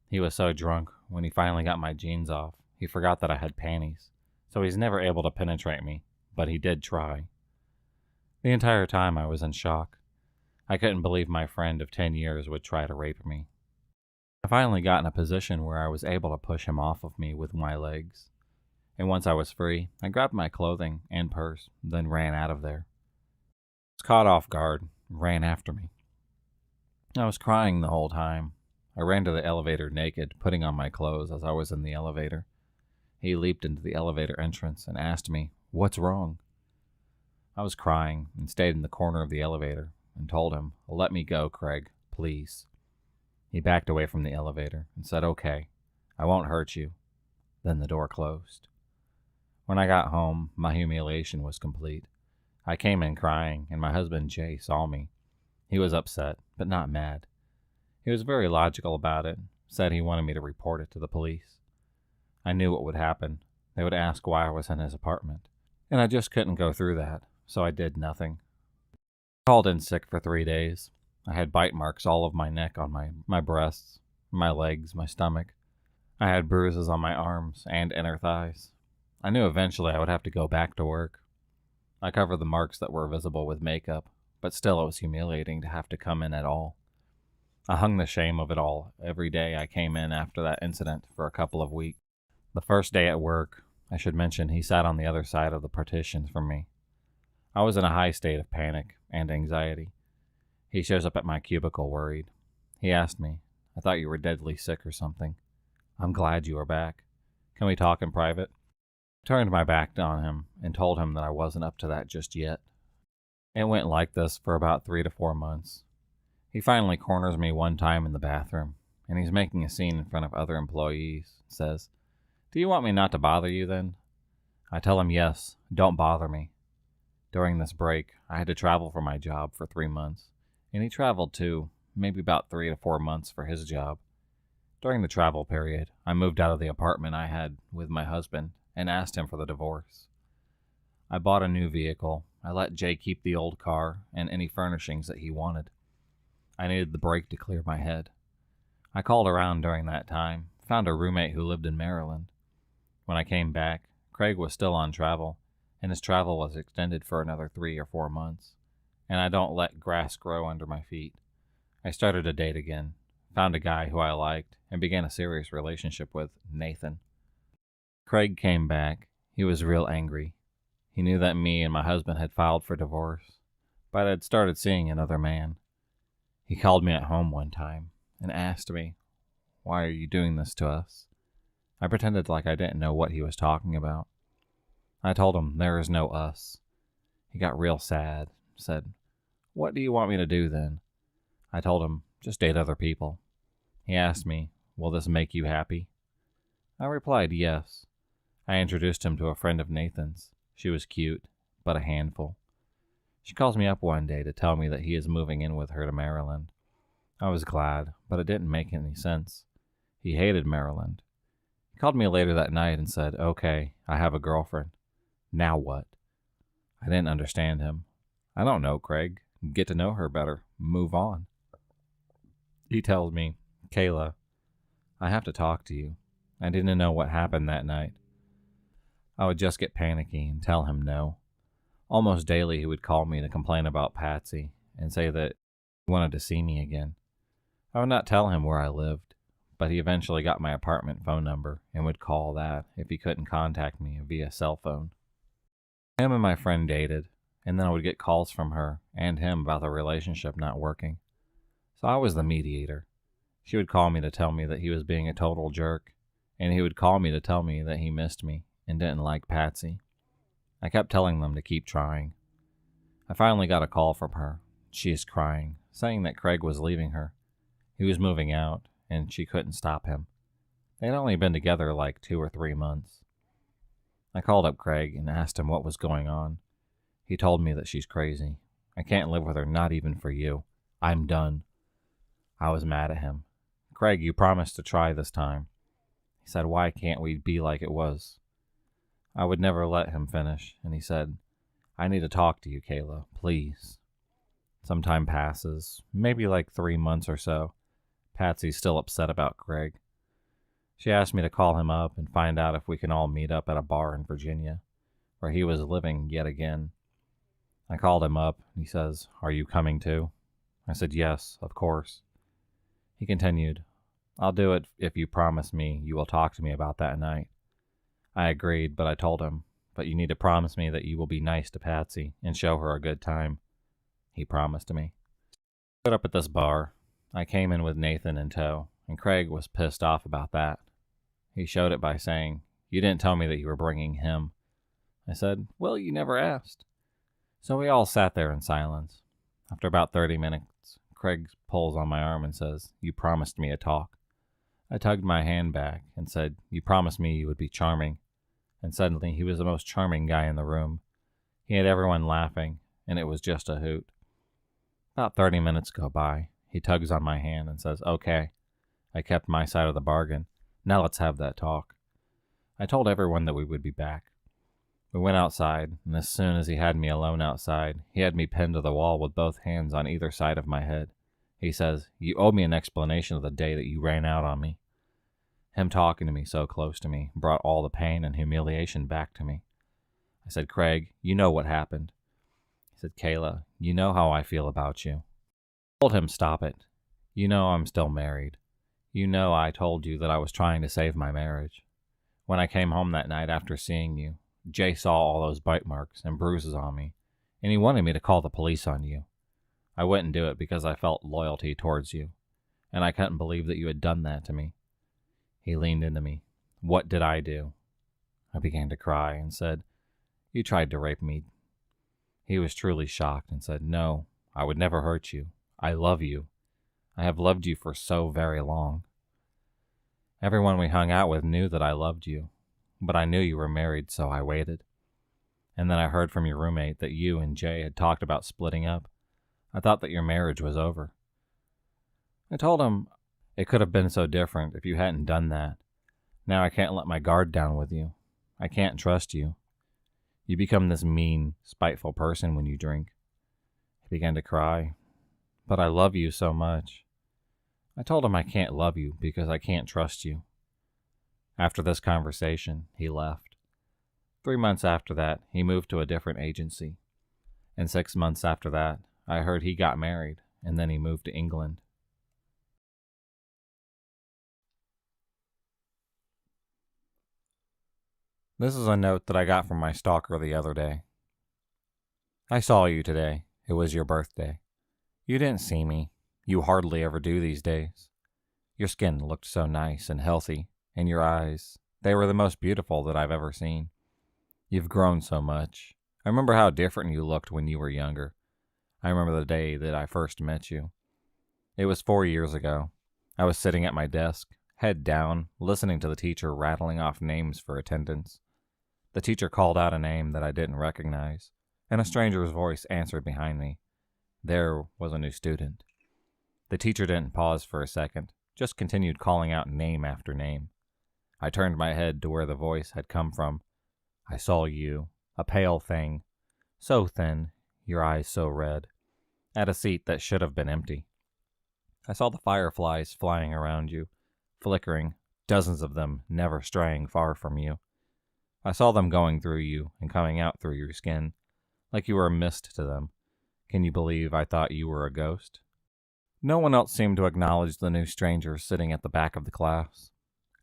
He was so drunk when he finally got my jeans off, he forgot that I had panties, so he's never able to penetrate me, but he did try. The entire time I was in shock. I couldn't believe my friend of 10 years would try to rape me. I finally got in a position where I was able to push him off of me with my legs. And once I was free, I grabbed my clothing and purse, then ran out of there. I was caught off guard, ran after me. I was crying the whole time. I ran to the elevator naked, putting on my clothes as I was in the elevator. He leaped into the elevator entrance and asked me, "What's wrong?" I was crying and stayed in the corner of the elevator and told him, "Let me go, Craig, please." He backed away from the elevator and said, "Okay, I won't hurt you." Then the door closed. When I got home, my humiliation was complete. I came in crying, and my husband Jay saw me. He was upset, but not mad. He was very logical about it, said he wanted me to report it to the police. I knew what would happen. They would ask why I was in his apartment, and I just couldn't go through that, so I did nothing. I called in sick for 3 days. I had bite marks all of my neck, on my breasts, my legs, my stomach. I had bruises on my arms and inner thighs. I knew eventually I would have to go back to work. I covered the marks that were visible with makeup, but still it was humiliating to have to come in at all. I hung the shame of it all every day I came in after that incident for a couple of weeks. The first day at work, I should mention, he sat on the other side of the partition from me. I was in a high state of panic and anxiety. He shows up at my cubicle worried. He asked me, "I thought you were deadly sick or something. I'm glad you are back. Can we talk in private?" I turned my back on him and told him that I wasn't up to that just yet. It went like this for about 3 to 4 months. He finally corners me one time in the bathroom, and he's making a scene in front of other employees. Says, "Do you want me not to bother you then?" I tell him, "Yes, don't bother me." During this break, I had to travel for my job for 3 months, and he traveled too, maybe about 3 to 4 months for his job. During the travel period, I moved out of the apartment I had with my husband and asked him for the divorce. I bought a new vehicle. I let Jay keep the old car and any furnishings that he wanted. I needed the break to clear my head. I called around during that time, found a roommate who lived in Maryland. When I came back, Craig was still on travel, and his travel was extended for another 3 or 4 months, and I don't let grass grow under my feet. I started to date again, found a guy who I liked, and began a serious relationship with Nathan. Craig came back. He was real angry. He knew that me and my husband had filed for divorce, but I'd started seeing another man. He called me at home one time and asked me, "Why are you doing this to us?" I pretended like I didn't know what he was talking about. I told him there is no us. He got real sad, said, "What do you want me to do then?" I told him, "Just date other people." He asked me, "Will this make you happy?" I replied, "Yes." I introduced him to a friend of Nathan's. She was cute, but a handful. She calls me up one day to tell me that he is moving in with her to Maryland. I was glad, but it didn't make any sense. He hated Maryland. He called me later that night and said, "Okay, I have a girlfriend. Now what?" I didn't understand him. "I don't know, Craig. Get to know her better. Move on." He tells me, "Kayla, I have to talk to you." I didn't know what happened that night. I would just get panicky and tell him no. Almost daily he would call me to complain about Patsy and say that he wanted to see me again. I would not tell him where I lived, but he eventually got my apartment phone number and would call that if he couldn't contact me via cell phone. Him and my friend dated, and then I would get calls from her and him about the relationship not working. So I was the mediator. She would call me to tell me that he was being a total jerk, and he would call me to tell me that he missed me and didn't like Patsy. I kept telling them to keep trying. I finally got a call from her. She is crying, saying that Craig was leaving her. He was moving out, and she couldn't stop him. They had only been together like 2 or 3 months. I called up Craig and asked him what was going on. He told me that she's crazy. I can't live with her, not even for you. I'm done. I was mad at him. Craig, you promised to try this time. He said, why can't we be like it was? I would never let him finish, and he said, I need to talk to you, Kayla, please. Some time passes, maybe like 3 months or so. Patsy's still upset about Craig. She asked me to call him up and find out if we can all meet up at a bar in Virginia, where he was living yet again. I called him up, and he says, are you coming too? I said, yes, of course. He continued, I'll do it if you promise me you will talk to me about that night. I agreed, but I told him, but you need to promise me that you will be nice to Patsy and show her a good time. He promised me. I showed up at this bar. I came in with Nathan in tow, and Craig was pissed off about that. He showed it by saying, you didn't tell me that you were bringing him. I said, well, you never asked. So we all sat there in silence. After about 30 minutes, Craig pulls on my arm and says, you promised me a talk. I tugged my hand back and said, you promised me you would be charming. And suddenly he was the most charming guy in the room. He had everyone laughing, and it was just a hoot. About 30 minutes go by. He tugs on my hand and says, okay. I kept my side of the bargain. Now let's have that talk. I told everyone that we would be back. We went outside, and as soon as he had me alone outside, he had me pinned to the wall with both hands on either side of my head. He says, you owe me an explanation of the day that you ran out on me. Him talking to me so close to me brought all the pain and humiliation back to me. I said, Craig, you know what happened. He said, Kayla, you know how I feel about you. I told him, stop it. You know I'm still married. You know I told you that I was trying to save my marriage. When I came home that night after seeing you, Jay saw all those bite marks and bruises on me, and he wanted me to call the police on you. I wouldn't do it because I felt loyalty towards you, and I couldn't believe that you had done that to me. He leaned into me. What did I do? I began to cry and said, you tried to rape me. He was truly shocked and said, no, I would never hurt you. I love you. I have loved you for so very long. Everyone we hung out with knew that I loved you, but I knew you were married, so I waited. And then I heard from your roommate that you and Jay had talked about splitting up. I thought that your marriage was over. I told him it could have been so different if you hadn't done that. Now I can't let my guard down with you. I can't trust you. You become this mean, spiteful person when you drink. He began to cry. But I love you so much. I told him I can't love you because I can't trust you. After this conversation, he left. 3 months after that, he moved to a different agency. And 6 months after that, I heard he got married, and then he moved to England. This is a note that I got from my stalker the other day. I saw you today. It was your birthday. You didn't see me. You hardly ever do these days. Your skin looked so nice and healthy, and your eyes, they were the most beautiful that I've ever seen. You've grown so much. I remember how different you looked when you were younger. I remember the day that I first met you. It was 4 years ago. I was sitting at my desk, head down, listening to the teacher rattling off names for attendance. The teacher called out a name that I didn't recognize, and a stranger's voice answered behind me. There was a new student. The teacher didn't pause for a second, just continued calling out name after name. I turned my head to where the voice had come from. I saw you, a pale thing, so thin, your eyes so red, at a seat that should have been empty. I saw the fireflies flying around you, flickering, dozens of them never straying far from you. I saw them going through you and coming out through your skin, like you were a mist to them. Can you believe I thought you were a ghost? No one else seemed to acknowledge the new stranger sitting at the back of the class.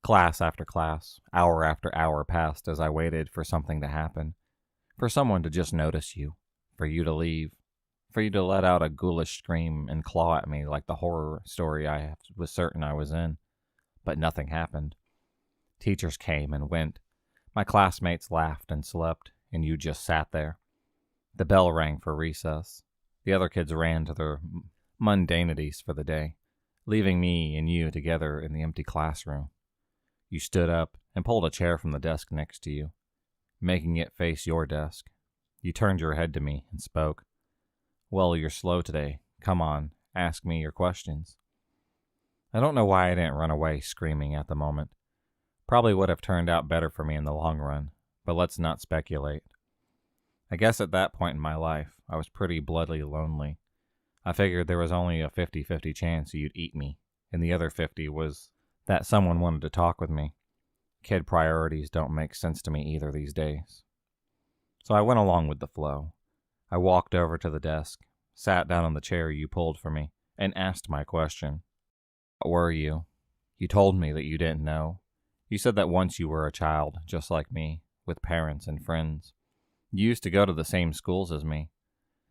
Class after class, hour after hour passed as I waited for something to happen, for someone to just notice you, for you to leave, for you to let out a ghoulish scream and claw at me like the horror story I was certain I was in. But nothing happened. Teachers came and went. My classmates laughed and slept, and you just sat there. The bell rang for recess. The other kids ran to their mundanities for the day, leaving me and you together in the empty classroom. You stood up and pulled a chair from the desk next to you, making it face your desk. You turned your head to me and spoke. Well, you're slow today. Come on, ask me your questions. I don't know why I didn't run away screaming at the moment. Probably would have turned out better for me in the long run, but let's not speculate. I guess at that point in my life, I was pretty bloodily lonely. I figured there was only a 50-50 chance you'd eat me, and the other 50 was that someone wanted to talk with me. Kid priorities don't make sense to me either these days. So I went along with the flow. I walked over to the desk, sat down on the chair you pulled for me, and asked my question. What were you? You told me that you didn't know. You said that once you were a child, just like me, with parents and friends. You used to go to the same schools as me.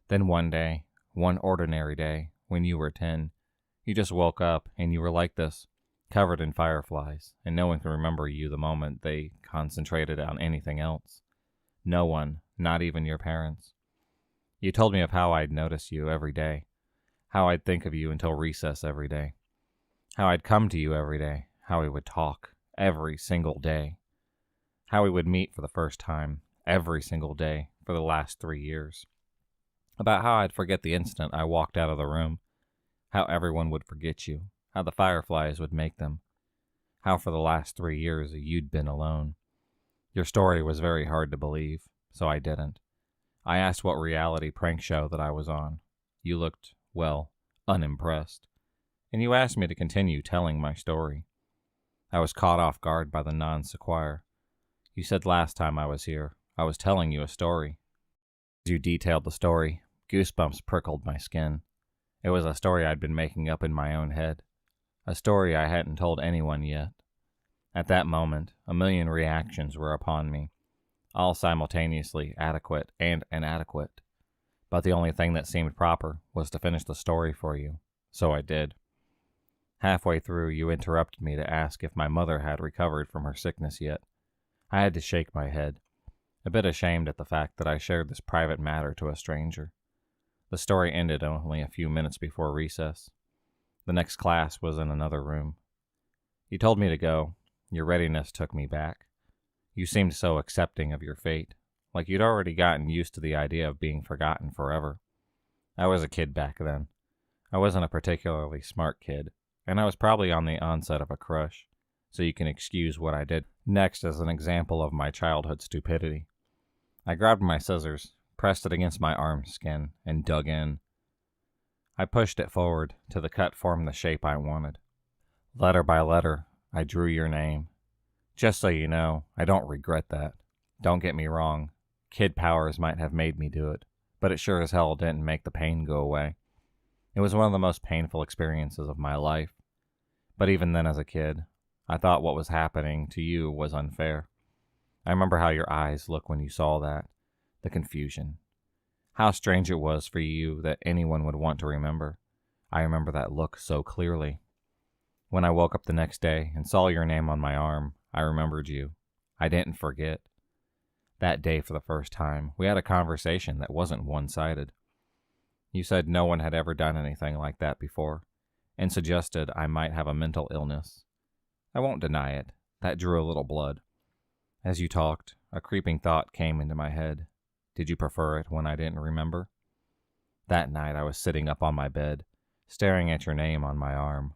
Then one day, one ordinary day, when you were 10, you just woke up and you were like this, covered in fireflies, and no one can remember you the moment they concentrated on anything else. No one, not even your parents. You told me of how I'd notice you every day, how I'd think of you until recess every day, how I'd come to you every day, how we would talk every single day, how we would meet for the first time every single day for the last 3 years, about how I'd forget the instant I walked out of the room, how everyone would forget you, how the fireflies would make them, how for the last 3 years you'd been alone. Your story was very hard to believe, so I didn't. I asked what reality prank show that I was on. You looked, well, unimpressed, and you asked me to continue telling my story. I was caught off guard by the non sequitur. You said last time I was here, I was telling you a story. As you detailed the story, goosebumps prickled my skin. It was a story I'd been making up in my own head, a story I hadn't told anyone yet. At that moment, a million reactions were upon me, all simultaneously adequate and inadequate. But the only thing that seemed proper was to finish the story for you, so I did. Halfway through, you interrupted me to ask if my mother had recovered from her sickness yet. I had to shake my head, a bit ashamed at the fact that I shared this private matter to a stranger. The story ended only a few minutes before recess. The next class was in another room. You told me to go. Your readiness took me back. You seemed so accepting of your fate, like you'd already gotten used to the idea of being forgotten forever. I was a kid back then. I wasn't a particularly smart kid, and I was probably on the onset of a crush, so you can excuse what I did next as an example of my childhood stupidity. I grabbed my scissors, pressed it against my arm skin, and dug in. I pushed it forward till the cut formed the shape I wanted. Letter by letter, I drew your name. Just so you know, I don't regret that. Don't get me wrong. Kid powers might have made me do it, but it sure as hell didn't make the pain go away. It was one of the most painful experiences of my life. But even then as a kid, I thought what was happening to you was unfair. I remember how your eyes looked when you saw that, the confusion. How strange it was for you that anyone would want to remember. I remember that look so clearly. When I woke up the next day and saw your name on my arm, I remembered you. I didn't forget. That day, for the first time, we had a conversation that wasn't one-sided. You said no one had ever done anything like that before, and suggested I might have a mental illness. I won't deny it. That drew a little blood. As you talked, a creeping thought came into my head. Did you prefer it when I didn't remember? That night I was sitting up on my bed, staring at your name on my arm,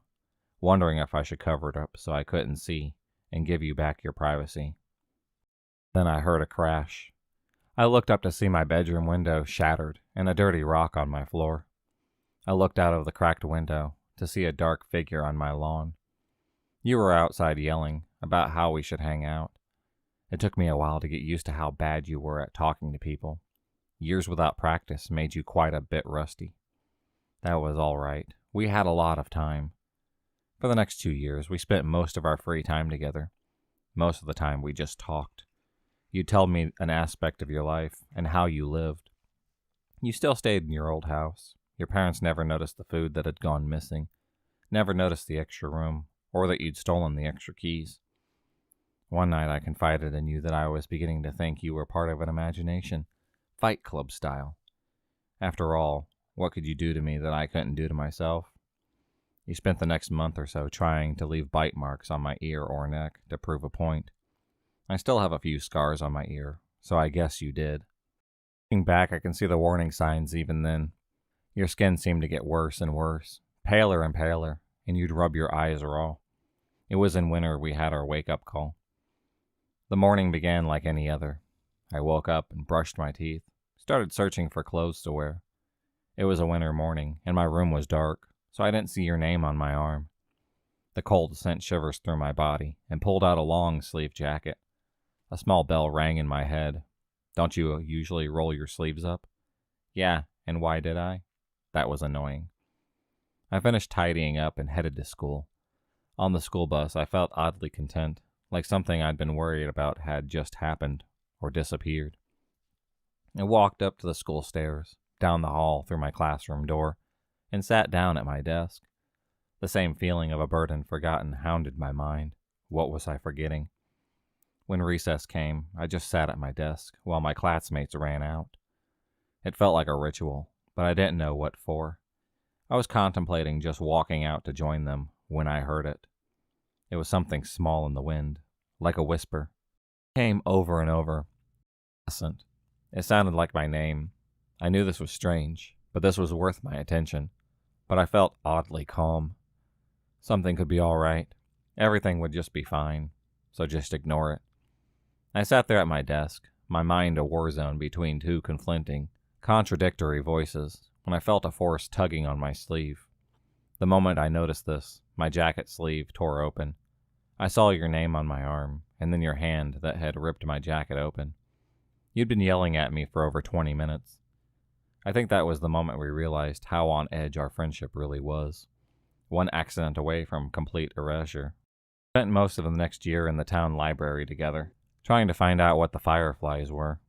wondering if I should cover it up so I couldn't see and give you back your privacy. Then I heard a crash. I looked up to see my bedroom window shattered and a dirty rock on my floor. I looked out of the cracked window to see a dark figure on my lawn. You were outside yelling about how we should hang out. It took me a while to get used to how bad you were at talking to people. Years without practice made you quite a bit rusty. That was all right. We had a lot of time. For the next 2 years, we spent most of our free time together. Most of the time, we just talked. You told me an aspect of your life and how you lived. You still stayed in your old house. Your parents never noticed the food that had gone missing, never noticed the extra room, or that you'd stolen the extra keys. One night I confided in you that I was beginning to think you were part of an imagination, Fight Club style. After all, what could you do to me that I couldn't do to myself? You spent the next month or so trying to leave bite marks on my ear or neck to prove a point. I still have a few scars on my ear, so I guess you did. Looking back, I can see the warning signs even then. Your skin seemed to get worse and worse, paler and paler, and you'd rub your eyes raw. It was in winter we had our wake-up call. The morning began like any other. I woke up and brushed my teeth, started searching for clothes to wear. It was a winter morning, and my room was dark, so I didn't see your name on my arm. The cold sent shivers through my body and pulled out a long-sleeved jacket. A small bell rang in my head. Don't you usually roll your sleeves up? Yeah, and why did I? That was annoying. I finished tidying up and headed to school. On the school bus, I felt oddly content, like something I'd been worried about had just happened or disappeared. I walked up to the school stairs, down the hall through my classroom door, and sat down at my desk. The same feeling of a burden forgotten hounded my mind. What was I forgetting? When recess came, I just sat at my desk while my classmates ran out. It felt like a ritual, but I didn't know what for. I was contemplating just walking out to join them when I heard it. It was something small in the wind, like a whisper. It came over and over. It sounded like my name. I knew this was strange, but this was worth my attention. But I felt oddly calm. Something could be all right. Everything would just be fine, so just ignore it. I sat there at my desk, my mind a war zone between two conflicting, contradictory voices, when I felt a force tugging on my sleeve. The moment I noticed this, my jacket sleeve tore open. I saw your name on my arm, and then your hand that had ripped my jacket open. You'd been yelling at me for over 20 minutes. I think that was the moment we realized how on edge our friendship really was. One accident away from complete erasure. We spent most of the next year in the town library together, trying to find out what the fireflies were.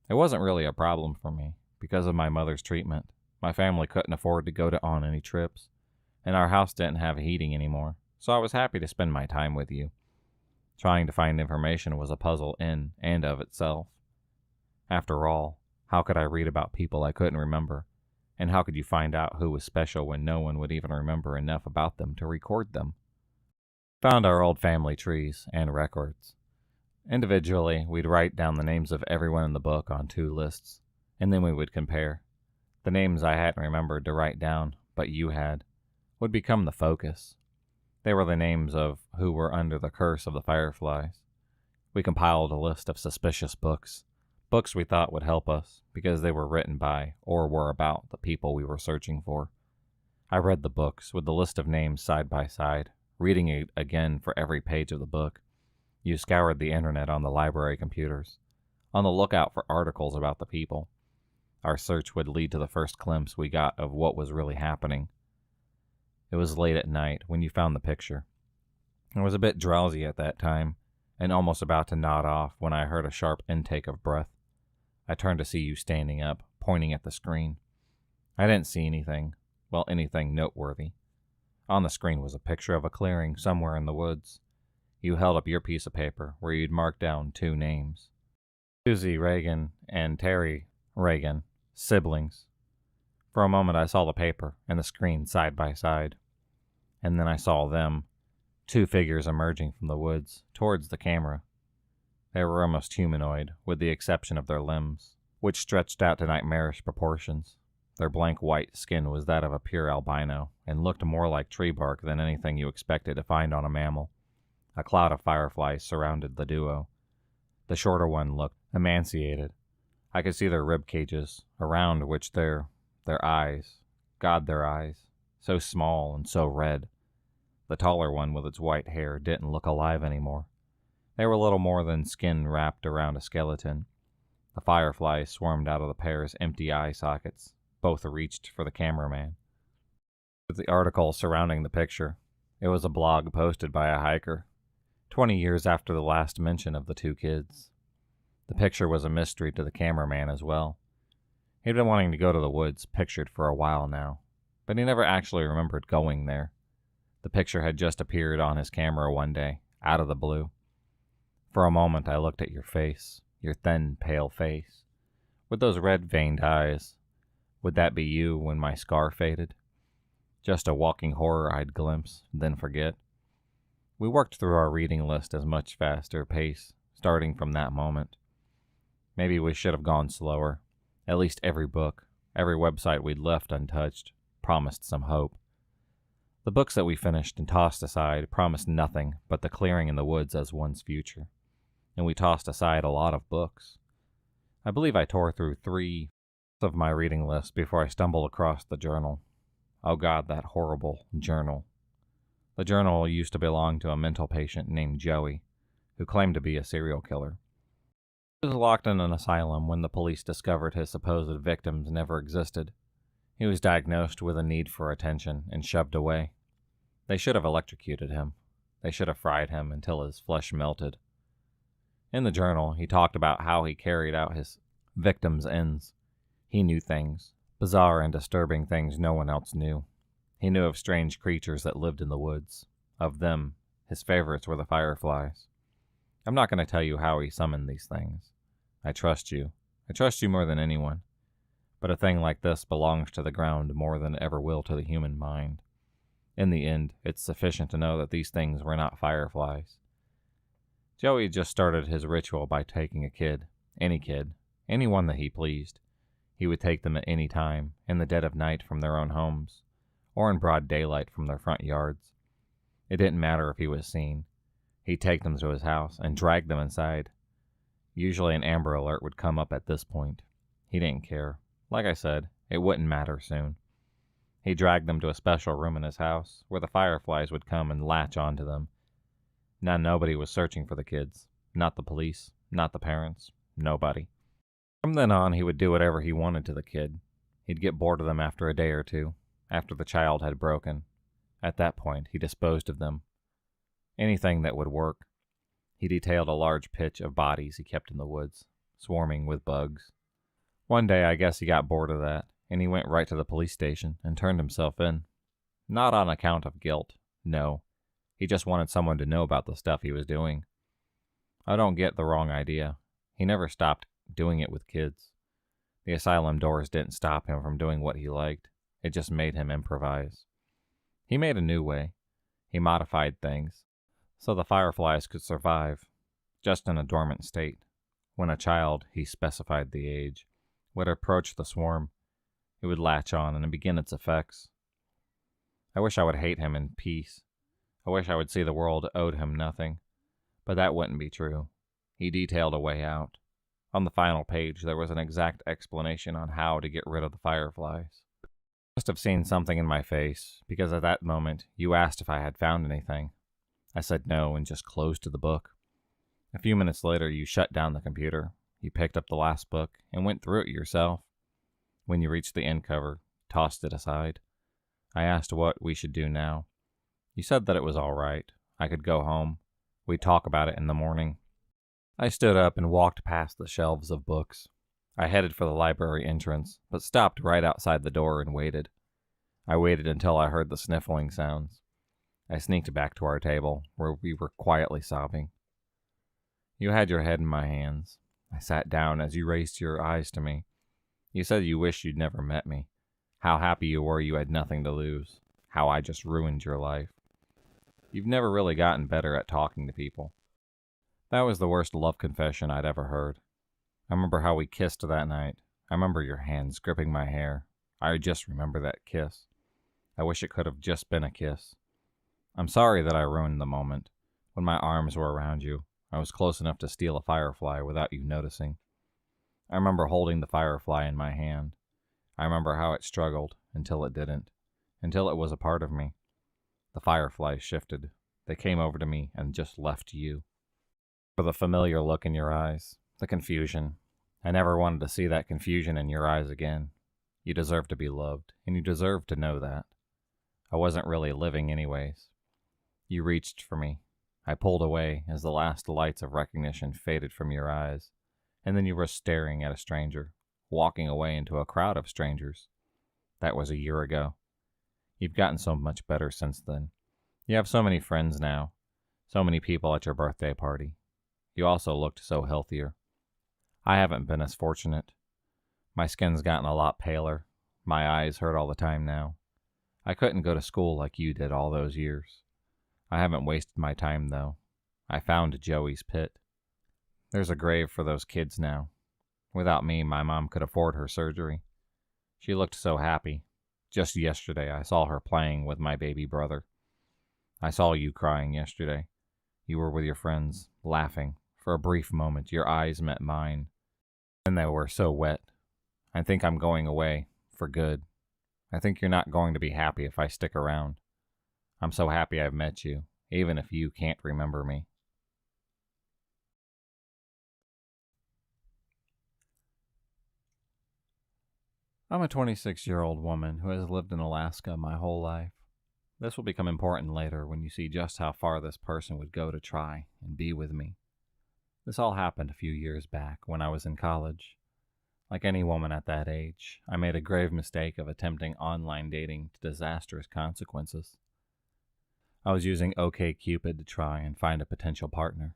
It wasn't really a problem for me, because of my mother's treatment. My family couldn't afford to go on any trips, and our house didn't have heating anymore, so I was happy to spend my time with you. Trying to find information was a puzzle in and of itself. After all, how could I read about people I couldn't remember? And how could you find out who was special when no one would even remember enough about them to record them? Found our old family trees and records. Individually, we'd write down the names of everyone in the book on 2 lists, and then we would compare. The names I hadn't remembered to write down, but you had, would become the focus. They were the names of who were under the curse of the fireflies. We compiled a list of suspicious books we thought would help us because they were written by or were about the people we were searching for. I read the books with the list of names side by side, reading it again for every page of the book. You scoured the internet on the library computers, on the lookout for articles about the people. Our search would lead to the first glimpse we got of what was really happening. It was late at night when you found the picture. I was a bit drowsy at that time, and almost about to nod off when I heard a sharp intake of breath. I turned to see you standing up, pointing at the screen. I didn't see anything noteworthy. On the screen was a picture of a clearing somewhere in the woods. You held up your piece of paper where you'd marked down 2 names. Susie Reagan and Terry Reagan, siblings. For a moment I saw the paper and the screen side by side. And then I saw them, 2 figures emerging from the woods towards the camera. They were almost humanoid, with the exception of their limbs, which stretched out to nightmarish proportions. Their blank white skin was that of a pure albino, and looked more like tree bark than anything you expected to find on a mammal. A cloud of fireflies surrounded the duo. The shorter one looked emaciated. I could see their rib cages, around which their eyes, their eyes, so small and so red. The taller one with its white hair didn't look alive anymore. They were little more than skin wrapped around a skeleton. The fireflies swarmed out of the pair's empty eye sockets. Both reached for the cameraman. The article surrounding the picture. It was a blog posted by a hiker, 20 years after the last mention of the 2 kids. The picture was a mystery to the cameraman as well. He'd been wanting to go to the woods pictured for a while now, but he never actually remembered going there. The picture had just appeared on his camera one day, out of the blue. For a moment I looked at your face, your thin, pale face, with those red-veined eyes. Would that be you when my scar faded? Just a walking horror I'd glimpse, then forget. We worked through our reading list at a much faster pace, starting from that moment. Maybe we should have gone slower, At least every book, every website we'd left untouched, promised some hope. The books that we finished and tossed aside promised nothing but the clearing in the woods as one's future. And we tossed aside a lot of books. I believe I tore through 3 of my reading list before I stumbled across the journal. Oh God, that horrible journal. The journal used to belong to a mental patient named Joey, who claimed to be a serial killer. He was locked in an asylum when the police discovered his supposed victims never existed. He was diagnosed with a need for attention and shoved away. They should have electrocuted him. They should have fried him until his flesh melted. In the journal, he talked about how he carried out his victims' ends. He knew things, bizarre and disturbing things no one else knew. He knew of strange creatures that lived in the woods. Of them, his favorites were the fireflies. I'm not going to tell you how he summoned these things. I trust you. I trust you more than anyone. But a thing like this belongs to the ground more than it ever will to the human mind. In the end, it's sufficient to know that these things were not fireflies. Joey just started his ritual by taking a kid, anyone that he pleased. He would take them at any time, in the dead of night from their own homes, or in broad daylight from their front yards. It didn't matter if he was seen. He'd take them to his house and drag them inside. Usually an Amber Alert would come up at this point. He didn't care. Like I said, it wouldn't matter soon. He dragged them to a special room in his house, where the fireflies would come and latch onto them. Now nobody was searching for the kids. Not the police, not the parents, nobody. From then on, he would do whatever he wanted to the kid. He'd get bored of them after a day or two, after the child had broken. At that point, he disposed of them. Anything that would work. He detailed a large pitch of bodies he kept in the woods, swarming with bugs. One day, I guess he got bored of that, and he went right to the police station and turned himself in. Not on account of guilt, no. He just wanted someone to know about the stuff he was doing. I don't get the wrong idea. He never stopped doing it with kids. The asylum doors didn't stop him from doing what he liked. It just made him improvise. He made a new way. He modified things, so the fireflies could survive, just in a dormant state. When a child, he specified the age, would approach the swarm, it would latch on and begin its effects. I wish I would hate him in peace. I wish I would see the world owed him nothing, but that wouldn't be true. He detailed a way out. On the final page, there was an exact explanation on how to get rid of the fireflies. You must have seen something in my face, because at that moment, you asked if I had found anything. I said no and just closed the book. A few minutes later, you shut down the computer. You picked up the last book and went through it yourself. When you reached the end cover, tossed it aside. I asked what we should do now. You said that it was all right. I could go home. We'd talk about it in the morning. I stood up and walked past the shelves of books. I headed for the library entrance, but stopped right outside the door and waited. I waited until I heard the sniffling sounds. I sneaked back to our table, where we were quietly sobbing. You had your head in my hands. I sat down as you raised your eyes to me. You said you wished you'd never met me. How happy you were you had nothing to lose. How I just ruined your life. You've never really gotten better at talking to people. That was the worst love confession I'd ever heard. I remember how we kissed that night. I remember your hands gripping my hair. I just remember that kiss. I wish it could have just been a kiss. I'm sorry that I ruined the moment. When my arms were around you, I was close enough to steal a firefly without you noticing. I remember holding the firefly in my hand. I remember how it struggled until it didn't, until it was a part of me. The fireflies shifted. They came over to me and just left you. For the familiar look in your eyes, the confusion. I never wanted to see that confusion in your eyes again. You deserve to be loved, and you deserve to know that. I wasn't really living anyways. You reached for me. I pulled away as the last lights of recognition faded from your eyes, and then you were staring at a stranger, walking away into a crowd of strangers. That was a year ago. You've gotten so much better since then. You have so many friends now, so many people at your birthday party. You also looked so healthier. I haven't been as fortunate. My skin's gotten a lot paler. My eyes hurt all the time now. I couldn't go to school like you did all those years. I haven't wasted my time, though. I found Joey's pit. There's a grave for those kids now. Without me, my mom could afford her surgery. She looked so happy. Just yesterday, I saw her playing with my baby brother. I saw you crying yesterday. You were with your friends, laughing. For a brief moment, your eyes met mine, and they were so wet. I think I'm going away, for good. I think you're not going to be happy if I stick around. I'm so happy I've met you, even if you can't remember me. I'm a 26-year-old woman who has lived in Alaska my whole life. This will become important later when you see just how far this person would go to try and be with me. This all happened a few years back when I was in college. Like any woman at that age, I made a grave mistake of attempting online dating to disastrous consequences. I was using OkCupid to try and find a potential partner,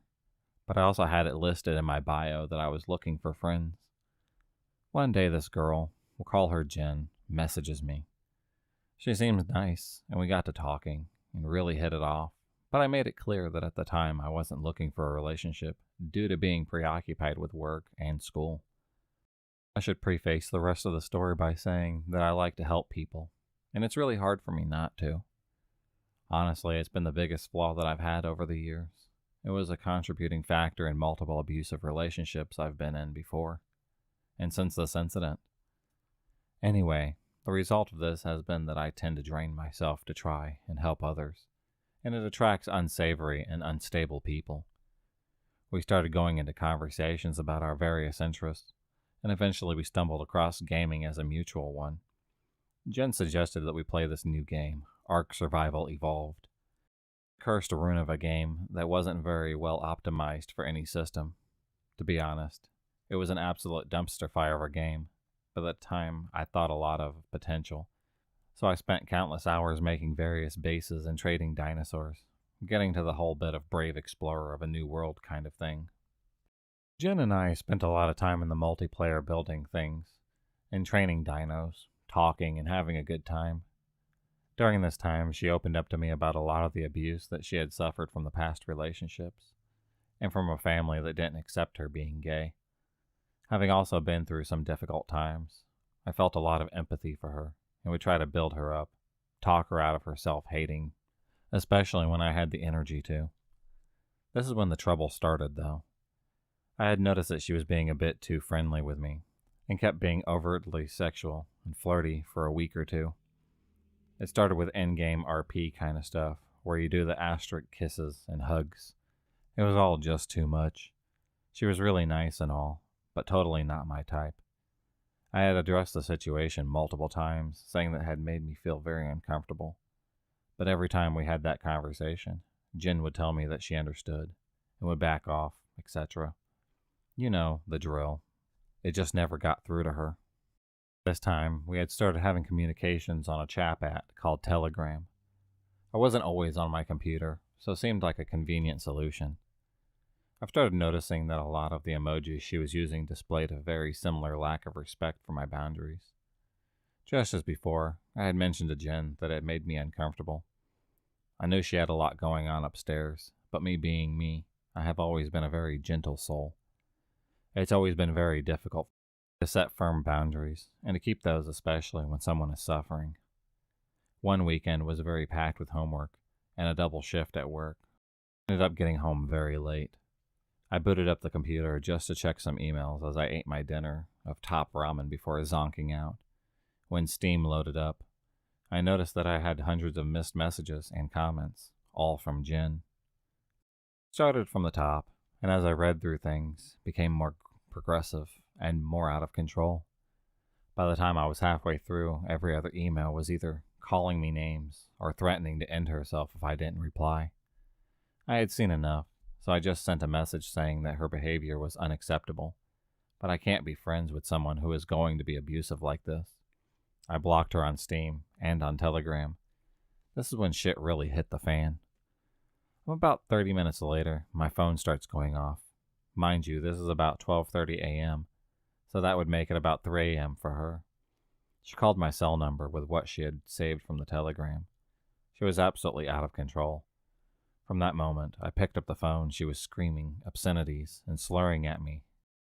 but I also had it listed in my bio that I was looking for friends. One day this girl, we'll call her Jen, messages me. She seems nice, and we got to talking and really hit it off, but I made it clear that at the time I wasn't looking for a relationship due to being preoccupied with work and school. I should preface the rest of the story by saying that I like to help people, and it's really hard for me not to. Honestly, it's been the biggest flaw that I've had over the years. It was a contributing factor in multiple abusive relationships I've been in before, and since this incident. Anyway, the result of this has been that I tend to drain myself to try and help others, and it attracts unsavory and unstable people. We started going into conversations about our various interests, and eventually we stumbled across gaming as a mutual one. Jen suggested that we play this new game, Ark Survival Evolved. Cursed rune of a game that wasn't very well optimized for any system. To be honest, it was an absolute dumpster fire of a game, but at the time I thought a lot of potential. So I spent countless hours making various bases and trading dinosaurs, getting to the whole bit of brave explorer of a new world kind of thing. Jen and I spent a lot of time in the multiplayer building things, and training dinos, talking and having a good time. During this time, she opened up to me about a lot of the abuse that she had suffered from the past relationships, and from a family that didn't accept her being gay. Having also been through some difficult times, I felt a lot of empathy for her, and would try to build her up, talk her out of her self-hating, especially when I had the energy to. This is when the trouble started, though. I had noticed that she was being a bit too friendly with me, and kept being overtly sexual and flirty for a week or two. It started with endgame RP kind of stuff, where you do the asterisk kisses and hugs. It was all just too much. She was really nice and all, but totally not my type. I had addressed the situation multiple times, saying that it had made me feel very uncomfortable. But every time we had that conversation, Jen would tell me that she understood, and would back off, etc. You know, the drill. It just never got through to her. This time, we had started having communications on a chat app called Telegram. I wasn't always on my computer, so it seemed like a convenient solution. I've started noticing that a lot of the emojis she was using displayed a very similar lack of respect for my boundaries. Just as before, I had mentioned to Jen that it made me uncomfortable. I knew she had a lot going on upstairs, but me being me, I have always been a very gentle soul. It's always been very difficult to set firm boundaries, and to keep those especially when someone is suffering. One weekend was very packed with homework, and a double shift at work. I ended up getting home very late. I booted up the computer just to check some emails as I ate my dinner of top ramen before zonking out. When Steam loaded up, I noticed that I had hundreds of missed messages and comments, all from Jen. Started from the top, and as I read through things, became more progressive and more out of control. By the time I was halfway through, every other email was either calling me names or threatening to end herself if I didn't reply. I had seen enough, so I just sent a message saying that her behavior was unacceptable, but I can't be friends with someone who is going to be abusive like this. I blocked her on Steam and on Telegram. This is when shit really hit the fan. About 30 minutes later, my phone starts going off. Mind you, this is about 12:30 a.m., so that would make it about 3 a.m. for her. She called my cell number with what she had saved from the Telegram. She was absolutely out of control. From that moment, I picked up the phone. She was screaming obscenities and slurring at me.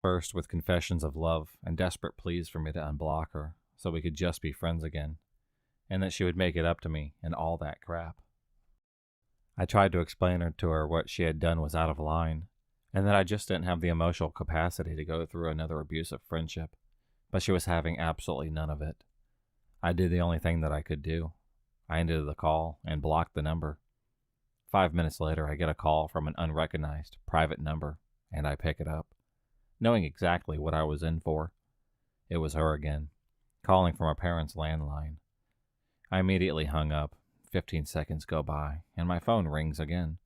First with confessions of love and desperate pleas for me to unblock her so we could just be friends again, and that she would make it up to me and all that crap. I tried to explain to her what she had done was out of line, and that I just didn't have the emotional capacity to go through another abusive friendship, but she was having absolutely none of it. I did the only thing that I could do. I ended the call and blocked the number. 5 minutes later, I get a call from an unrecognized private number, and I pick it up, knowing exactly what I was in for. It was her again, calling from her parents' landline. I immediately hung up. 15 seconds go by, and my phone rings again.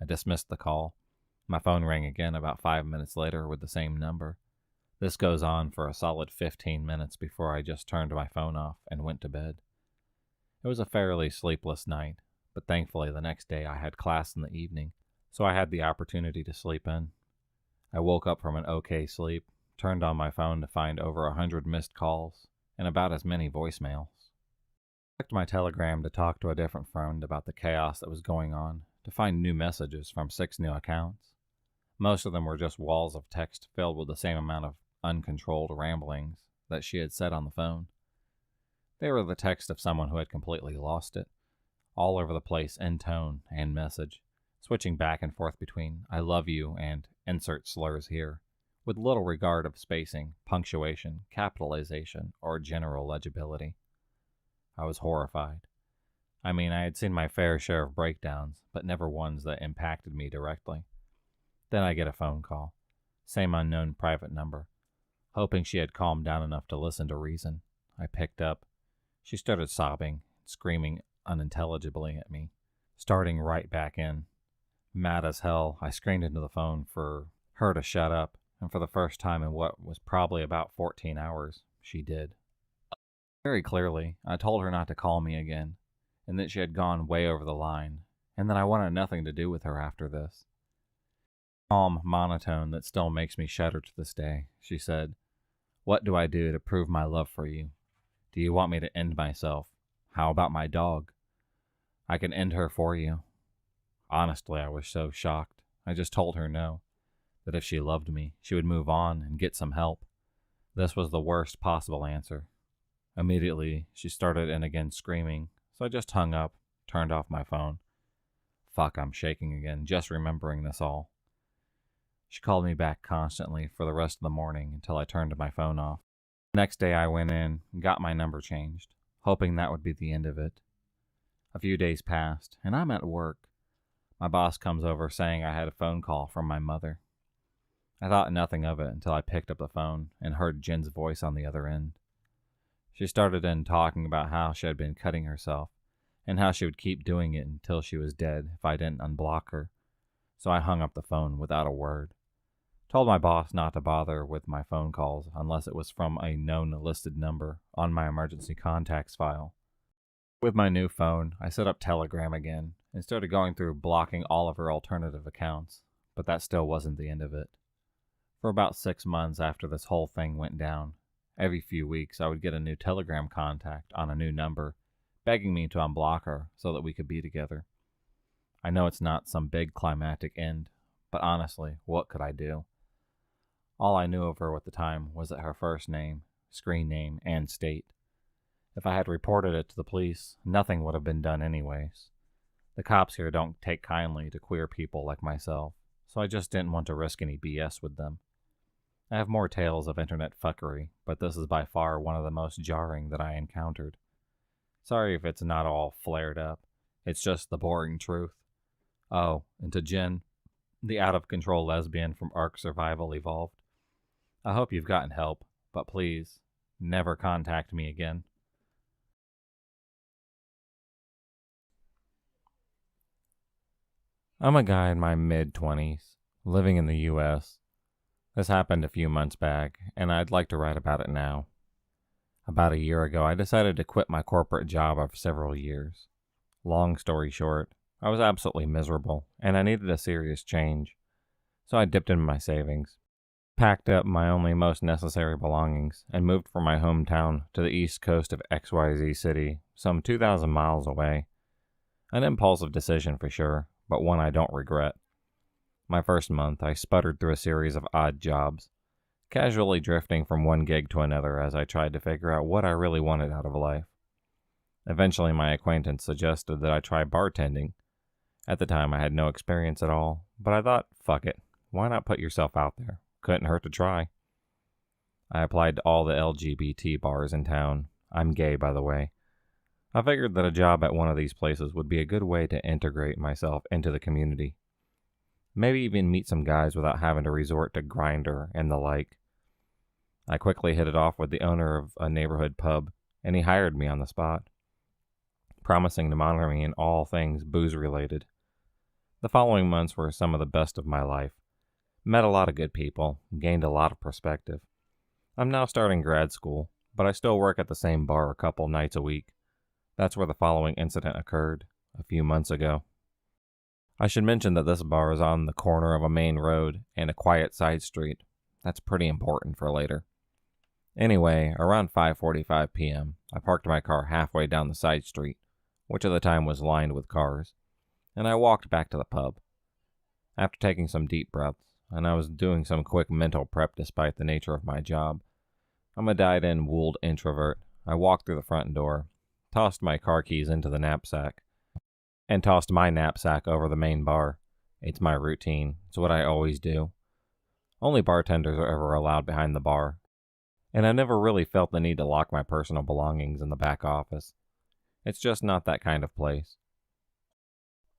I dismissed the call. My phone rang again about 5 minutes later with the same number. This goes on for a solid 15 minutes before I just turned my phone off and went to bed. It was a fairly sleepless night, but thankfully the next day I had class in the evening, so I had the opportunity to sleep in. I woke up from an okay sleep, turned on my phone to find over 100 missed calls and about as many voicemails. I checked my Telegram to talk to a different friend about the chaos that was going on, to find new messages from 6 new accounts. Most of them were just walls of text filled with the same amount of uncontrolled ramblings that she had said on the phone. They were the text of someone who had completely lost it, all over the place in tone and message, switching back and forth between "I love you" and "insert slurs here," with little regard of spacing, punctuation, capitalization, or general legibility. I was horrified. I mean, I had seen my fair share of breakdowns, but never ones that impacted me directly. Then I get a phone call. Same unknown private number. Hoping she had calmed down enough to listen to reason, I picked up. She started sobbing, screaming unintelligibly at me, starting right back in. Mad as hell, I screamed into the phone for her to shut up, and for the first time in what was probably about 14 hours, she did. Very clearly, I told her not to call me again, and that she had gone way over the line, and that I wanted nothing to do with her after this. Calm monotone that still makes me shudder to this day, she said, "What do I do to prove my love for you? Do you want me to end myself? How about my dog? I can end her for you." Honestly, I was so shocked. I just told her no, that if she loved me, she would move on and get some help. This was the worst possible answer. Immediately, she started in again screaming, so I just hung up, turned off my phone. Fuck, I'm shaking again, just remembering this all. She called me back constantly for the rest of the morning until I turned my phone off. The next day I went in and got my number changed, hoping that would be the end of it. A few days passed, and I'm at work. My boss comes over saying I had a phone call from my mother. I thought nothing of it until I picked up the phone and heard Jen's voice on the other end. She started in talking about how she had been cutting herself, and how she would keep doing it until she was dead if I didn't unblock her. So I hung up the phone without a word. Told my boss not to bother with my phone calls unless it was from a known listed number on my emergency contacts file. With my new phone, I set up Telegram again and started going through blocking all of her alternative accounts, but that still wasn't the end of it. For about 6 months after this whole thing went down, every few weeks I would get a new Telegram contact on a new number, begging me to unblock her so that we could be together. I know it's not some big climactic end, but honestly, what could I do? All I knew of her at the time was that her first name, screen name, and state. If I had reported it to the police, nothing would have been done anyways. The cops here don't take kindly to queer people like myself, so I just didn't want to risk any BS with them. I have more tales of internet fuckery, but this is by far one of the most jarring that I encountered. Sorry if it's not all flared up. It's just the boring truth. Oh, and to Jen, the out-of-control lesbian from Ark Survival Evolved, I hope you've gotten help, but please, never contact me again. I'm a guy in my mid-20s, living in the U.S. This happened a few months back, and I'd like to write about it now. About a year ago, I decided to quit my corporate job of several years. Long story short, I was absolutely miserable, and I needed a serious change. So I dipped into my savings, packed up my only most necessary belongings, and moved from my hometown to the east coast of XYZ City, some 2,000 miles away. An impulsive decision for sure, but one I don't regret. My first month, I sputtered through a series of odd jobs, casually drifting from one gig to another as I tried to figure out what I really wanted out of life. Eventually, my acquaintance suggested that I try bartending. At the time, I had no experience at all, but I thought, fuck it, why not put yourself out there? Couldn't hurt to try. I applied to all the LGBT bars in town. I'm gay, by the way. I figured that a job at one of these places would be a good way to integrate myself into the community. Maybe even meet some guys without having to resort to Grindr and the like. I quickly hit it off with the owner of a neighborhood pub, and he hired me on the spot, promising to monitor me in all things booze-related. The following months were some of the best of my life. Met a lot of good people, gained a lot of perspective. I'm now starting grad school, but I still work at the same bar a couple nights a week. That's where the following incident occurred, a few months ago. I should mention that this bar is on the corner of a main road and a quiet side street. That's pretty important for later. Anyway, around 5:45 p.m., I parked my car halfway down the side street, which at the time was lined with cars, and I walked back to the pub. After taking some deep breaths, and I was doing some quick mental prep despite the nature of my job, I'm a dyed-in wooled introvert. I walked through the front door, tossed my car keys into the knapsack, and tossed my knapsack over the main bar. It's my routine. It's what I always do. Only bartenders are ever allowed behind the bar, and I never really felt the need to lock my personal belongings in the back office. It's just not that kind of place.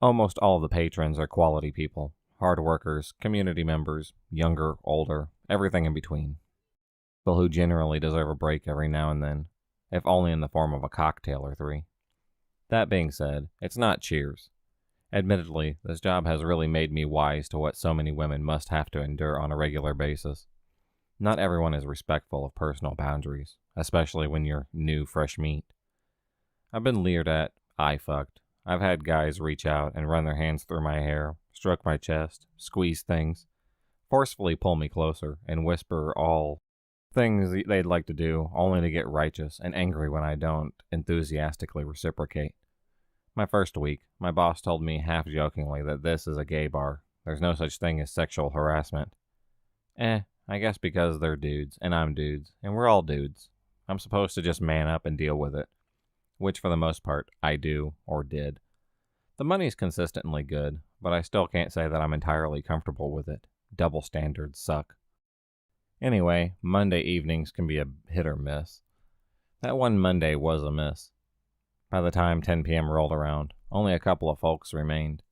Almost all of the patrons are quality people, hard workers, community members, younger, older, everything in between. People who generally deserve a break every now and then, if only in the form of a cocktail or three. That being said, it's not cheers. Admittedly, this job has really made me wise to what so many women must have to endure on a regular basis. Not everyone is respectful of personal boundaries, especially when you're new, fresh meat. I've been leered at, I fucked. I've had guys reach out and run their hands through my hair, stroke my chest, squeeze things, forcefully pull me closer, and whisper all things they'd like to do, only to get righteous and angry when I don't enthusiastically reciprocate. My first week, my boss told me half-jokingly that this is a gay bar. There's no such thing as sexual harassment. I guess because they're dudes, and I'm dudes, and we're all dudes. I'm supposed to just man up and deal with it, which for the most part, I do, or did. The money's consistently good, but I still can't say that I'm entirely comfortable with it. Double standards suck. Anyway, Monday evenings can be a hit or miss. That one Monday was a miss. By the time 10 p.m. rolled around, only a couple of folks remained.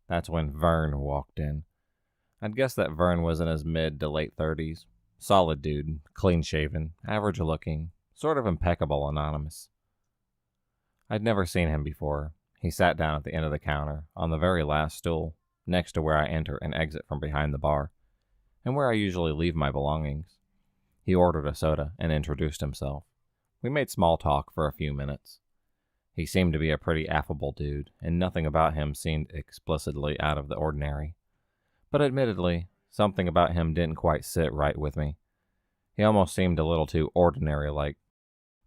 That's when Vern walked in. I'd guess that Vern was in his mid to late 30s. Solid dude, clean-shaven, average-looking, sort of impeccable anonymous. I'd never seen him before. He sat down at the end of the counter, on the very last stool, next to where I enter and exit from behind the bar, and where I usually leave my belongings. He ordered a soda and introduced himself. We made small talk for a few minutes. He seemed to be a pretty affable dude, and nothing about him seemed explicitly out of the ordinary. But admittedly, something about him didn't quite sit right with me. He almost seemed a little too ordinary-like.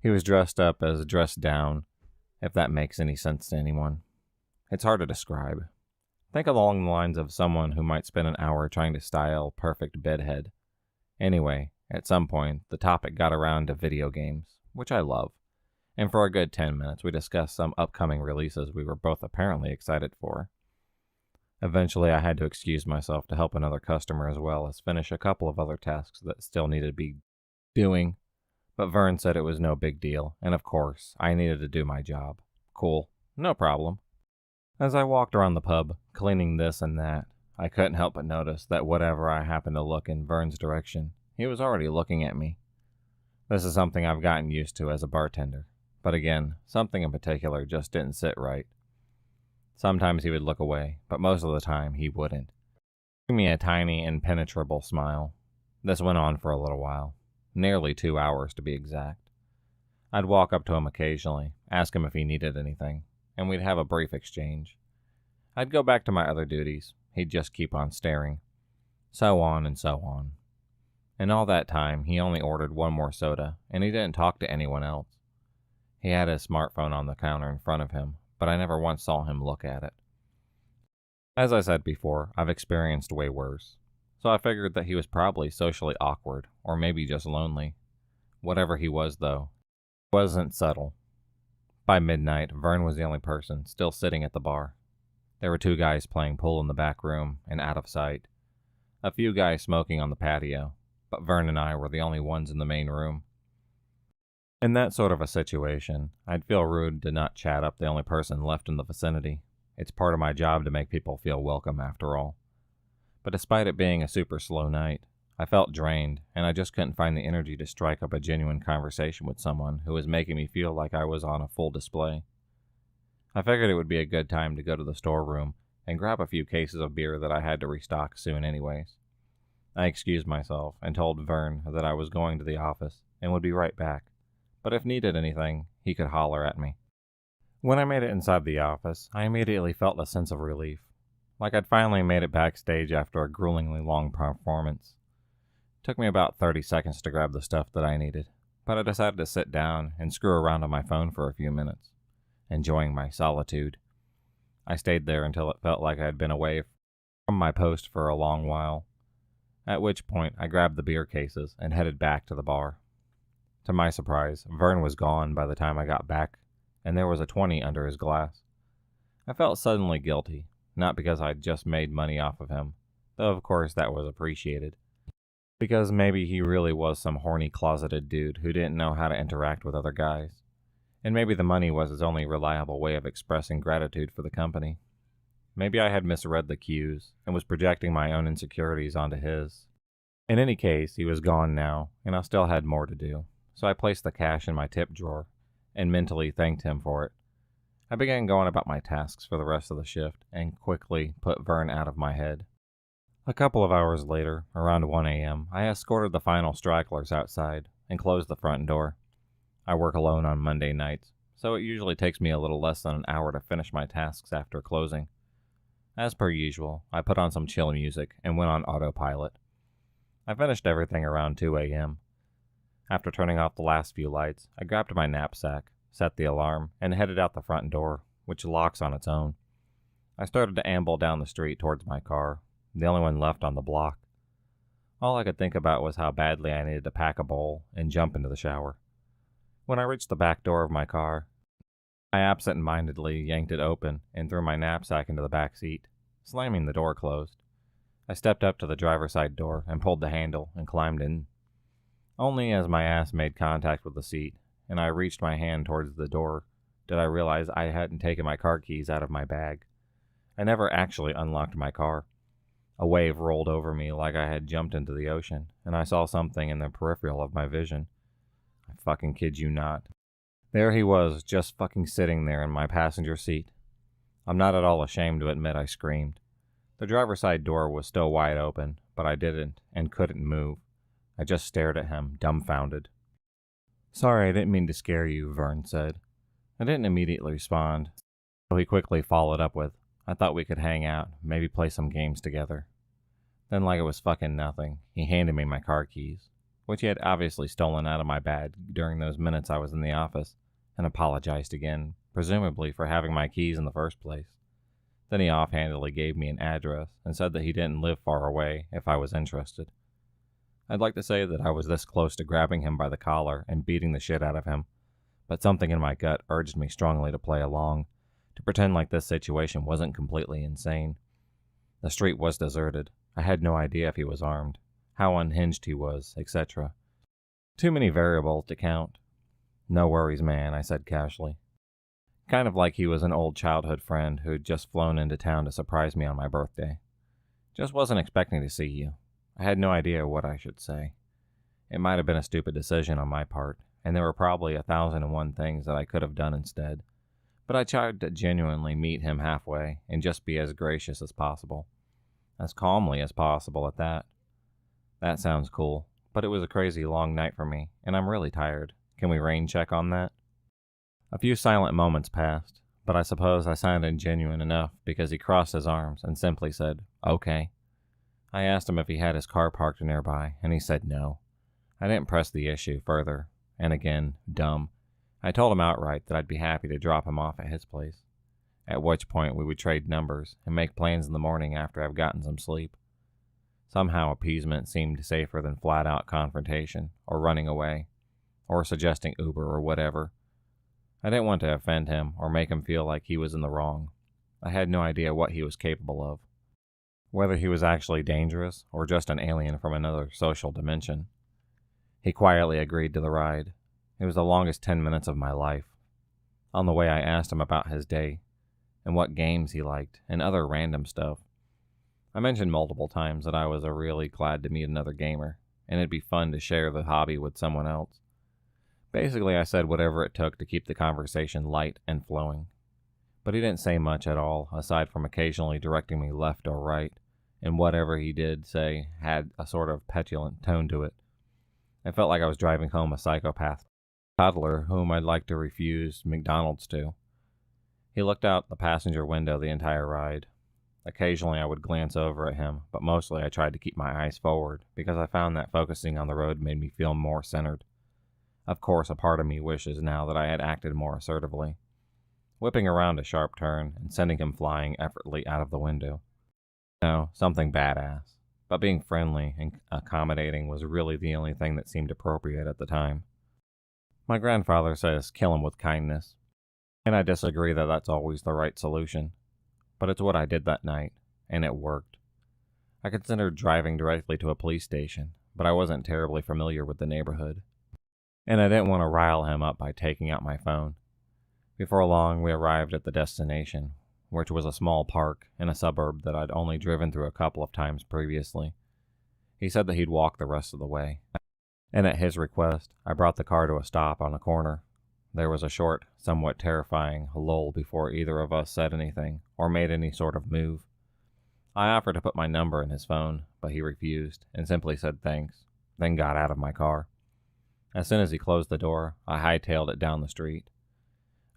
He was dressed up as dressed down, if that makes any sense to anyone. It's hard to describe. Think along the lines of someone who might spend an hour trying to style perfect bedhead. Anyway, at some point, the topic got around to video games, which I love. And for a good 10 minutes, we discussed some upcoming releases we were both apparently excited for. Eventually, I had to excuse myself to help another customer as well as finish a couple of other tasks that still needed to be doing. But Vern said it was no big deal, and of course, I needed to do my job. Cool. No problem. As I walked around the pub, cleaning this and that, I couldn't help but notice that whatever I happened to look in Vern's direction, he was already looking at me. This is something I've gotten used to as a bartender. But again, something in particular just didn't sit right. Sometimes he would look away, but most of the time he wouldn't. Giving me a tiny, impenetrable smile. This went on for a little while. Nearly 2 hours to be exact. I'd walk up to him occasionally, ask him if he needed anything, and we'd have a brief exchange. I'd go back to my other duties. He'd just keep on staring. So on and so on. In all that time, he only ordered one more soda, and he didn't talk to anyone else. He had his smartphone on the counter in front of him, but I never once saw him look at it. As I said before, I've experienced way worse. so I figured that he was probably socially awkward, or maybe just lonely. Whatever he was, though, wasn't subtle. By midnight, Vern was the only person still sitting at the bar. There were 2 guys playing pool in the back room and out of sight. A few guys smoking on the patio, but Vern and I were the only ones in the main room. In that sort of a situation, I'd feel rude to not chat up the only person left in the vicinity. It's part of my job to make people feel welcome, after all. But despite it being a super slow night, I felt drained, and I just couldn't find the energy to strike up a genuine conversation with someone who was making me feel like I was on a full display. I figured it would be a good time to go to the storeroom and grab a few cases of beer that I had to restock soon anyways. I excused myself and told Vern that I was going to the office and would be right back, but if needed anything, he could holler at me. When I made it inside the office, I immediately felt a sense of relief, like I'd finally made it backstage after a gruelingly long performance. It took me about 30 seconds to grab the stuff that I needed, but I decided to sit down and screw around on my phone for a few minutes, enjoying my solitude. I stayed there until it felt like I had been away from my post for a long while, at which point I grabbed the beer cases and headed back to the bar. To my surprise, Vern was gone by the time I got back, and there was a 20 under his glass. I felt suddenly guilty, not because I'd just made money off of him, though of course that was appreciated, because maybe he really was some horny closeted dude who didn't know how to interact with other guys, and maybe the money was his only reliable way of expressing gratitude for the company. Maybe I had misread the cues and was projecting my own insecurities onto his. In any case, he was gone now, and I still had more to do, so I placed the cash in my tip drawer and mentally thanked him for it. I began going about my tasks for the rest of the shift and quickly put Vern out of my head. A couple of hours later, around 1 a.m., I escorted the final stragglers outside and closed the front door. I work alone on Monday nights, so it usually takes me a little less than an hour to finish my tasks after closing. As per usual, I put on some chill music and went on autopilot. I finished everything around 2 a.m. After turning off the last few lights, I grabbed my knapsack, set the alarm, and headed out the front door, which locks on its own. I started to amble down the street towards my car, the only one left on the block. All I could think about was how badly I needed to pack a bowl and jump into the shower. When I reached the back door of my car, I absent-mindedly yanked it open and threw my knapsack into the back seat, slamming the door closed. I stepped up to the driver's side door and pulled the handle and climbed in. Only as my ass made contact with the seat and I reached my hand towards the door did I realize I hadn't taken my car keys out of my bag. I never actually unlocked my car. A wave rolled over me like I had jumped into the ocean, and I saw something in the peripheral of my vision. I fucking kid you not. There he was, just fucking sitting there in my passenger seat. I'm not at all ashamed to admit I screamed. The driver's side door was still wide open, but I didn't and couldn't move. I just stared at him, dumbfounded. "Sorry, I didn't mean to scare you," Vern said. I didn't immediately respond, so he quickly followed up with, "I thought we could hang out, maybe play some games together." Then, like it was fucking nothing, he handed me my car keys, which he had obviously stolen out of my bag during those minutes I was in the office, and apologized again, presumably for having my keys in the first place. Then he offhandedly gave me an address and said that he didn't live far away if I was interested. I'd like to say that I was this close to grabbing him by the collar and beating the shit out of him, but something in my gut urged me strongly to play along, to pretend like this situation wasn't completely insane. The street was deserted. I had no idea if he was armed, how unhinged he was, etc. Too many variables to count. "No worries, man," I said casually. Kind of like he was an old childhood friend who'd just flown into town to surprise me on my birthday. "Just wasn't expecting to see you." I had no idea what I should say. It might have been a stupid decision on my part, and there were probably 1,001 things that I could have done instead, but I tried to genuinely meet him halfway and just be as gracious as possible. As calmly as possible at that. "That sounds cool, but it was a crazy long night for me, and I'm really tired. Can we rain check on that?" A few silent moments passed, but I suppose I sounded genuine enough because he crossed his arms and simply said, "Okay." I asked him if he had his car parked nearby, and he said no. I didn't press the issue further, and again, dumb, I told him outright that I'd be happy to drop him off at his place, at which point we would trade numbers and make plans in the morning after I've gotten some sleep. Somehow appeasement seemed safer than flat-out confrontation, or running away, or suggesting Uber or whatever. I didn't want to offend him or make him feel like he was in the wrong. I had no idea what he was capable of, whether he was actually dangerous or just an alien from another social dimension. He quietly agreed to the ride. It was the longest 10 minutes of my life. On the way, I asked him about his day and what games he liked and other random stuff. I mentioned multiple times that I was really glad to meet another gamer, and it'd be fun to share the hobby with someone else. Basically, I said whatever it took to keep the conversation light and flowing. But he didn't say much at all, aside from occasionally directing me left or right, and whatever he did say had a sort of petulant tone to it. I felt like I was driving home a psychopath toddler whom I'd like to refuse McDonald's to. He looked out the passenger window the entire ride. Occasionally I would glance over at him, but mostly I tried to keep my eyes forward, because I found that focusing on the road made me feel more centered. Of course, a part of me wishes now that I had acted more assertively, whipping around a sharp turn and sending him flying effortlessly out of the window. No, something badass. But being friendly and accommodating was really the only thing that seemed appropriate at the time. My grandfather says kill him with kindness, and I disagree that that's always the right solution. But it's what I did that night, and it worked. I considered driving directly to a police station, but I wasn't terribly familiar with the neighborhood, and I didn't want to rile him up by taking out my phone. Before long, we arrived at the destination, which was a small park in a suburb that I'd only driven through a couple of times previously. He said that he'd walk the rest of the way, and at his request, I brought the car to a stop on a corner. There was a short, somewhat terrifying lull before either of us said anything or made any sort of move. I offered to put my number in his phone, but he refused and simply said thanks, then got out of my car. As soon as he closed the door, I hightailed it down the street.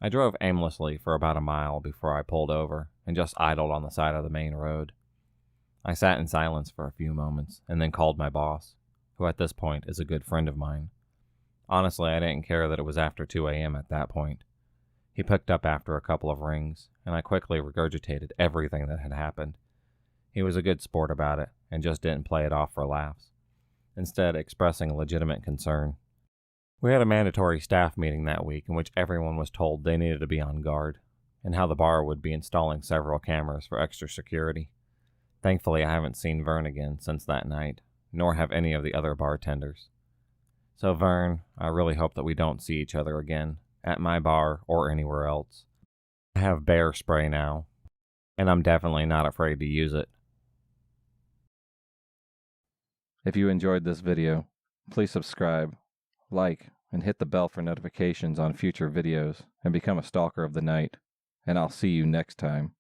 I drove aimlessly for about a mile before I pulled over and just idled on the side of the main road. I sat in silence for a few moments and then called my boss, who at this point is a good friend of mine. Honestly, I didn't care that it was after 2 a.m. at that point. He picked up after a couple of rings, and I quickly regurgitated everything that had happened. He was a good sport about it and just didn't play it off for laughs, instead expressing legitimate concern. We had a mandatory staff meeting that week in which everyone was told they needed to be on guard, and how the bar would be installing several cameras for extra security. Thankfully, I haven't seen Vern again since that night, nor have any of the other bartenders. So Vern, I really hope that we don't see each other again, at my bar or anywhere else. I have bear spray now, and I'm definitely not afraid to use it. If you enjoyed this video, please subscribe, like, and hit the bell for notifications on future videos, and become a stalker of the night, and I'll see you next time.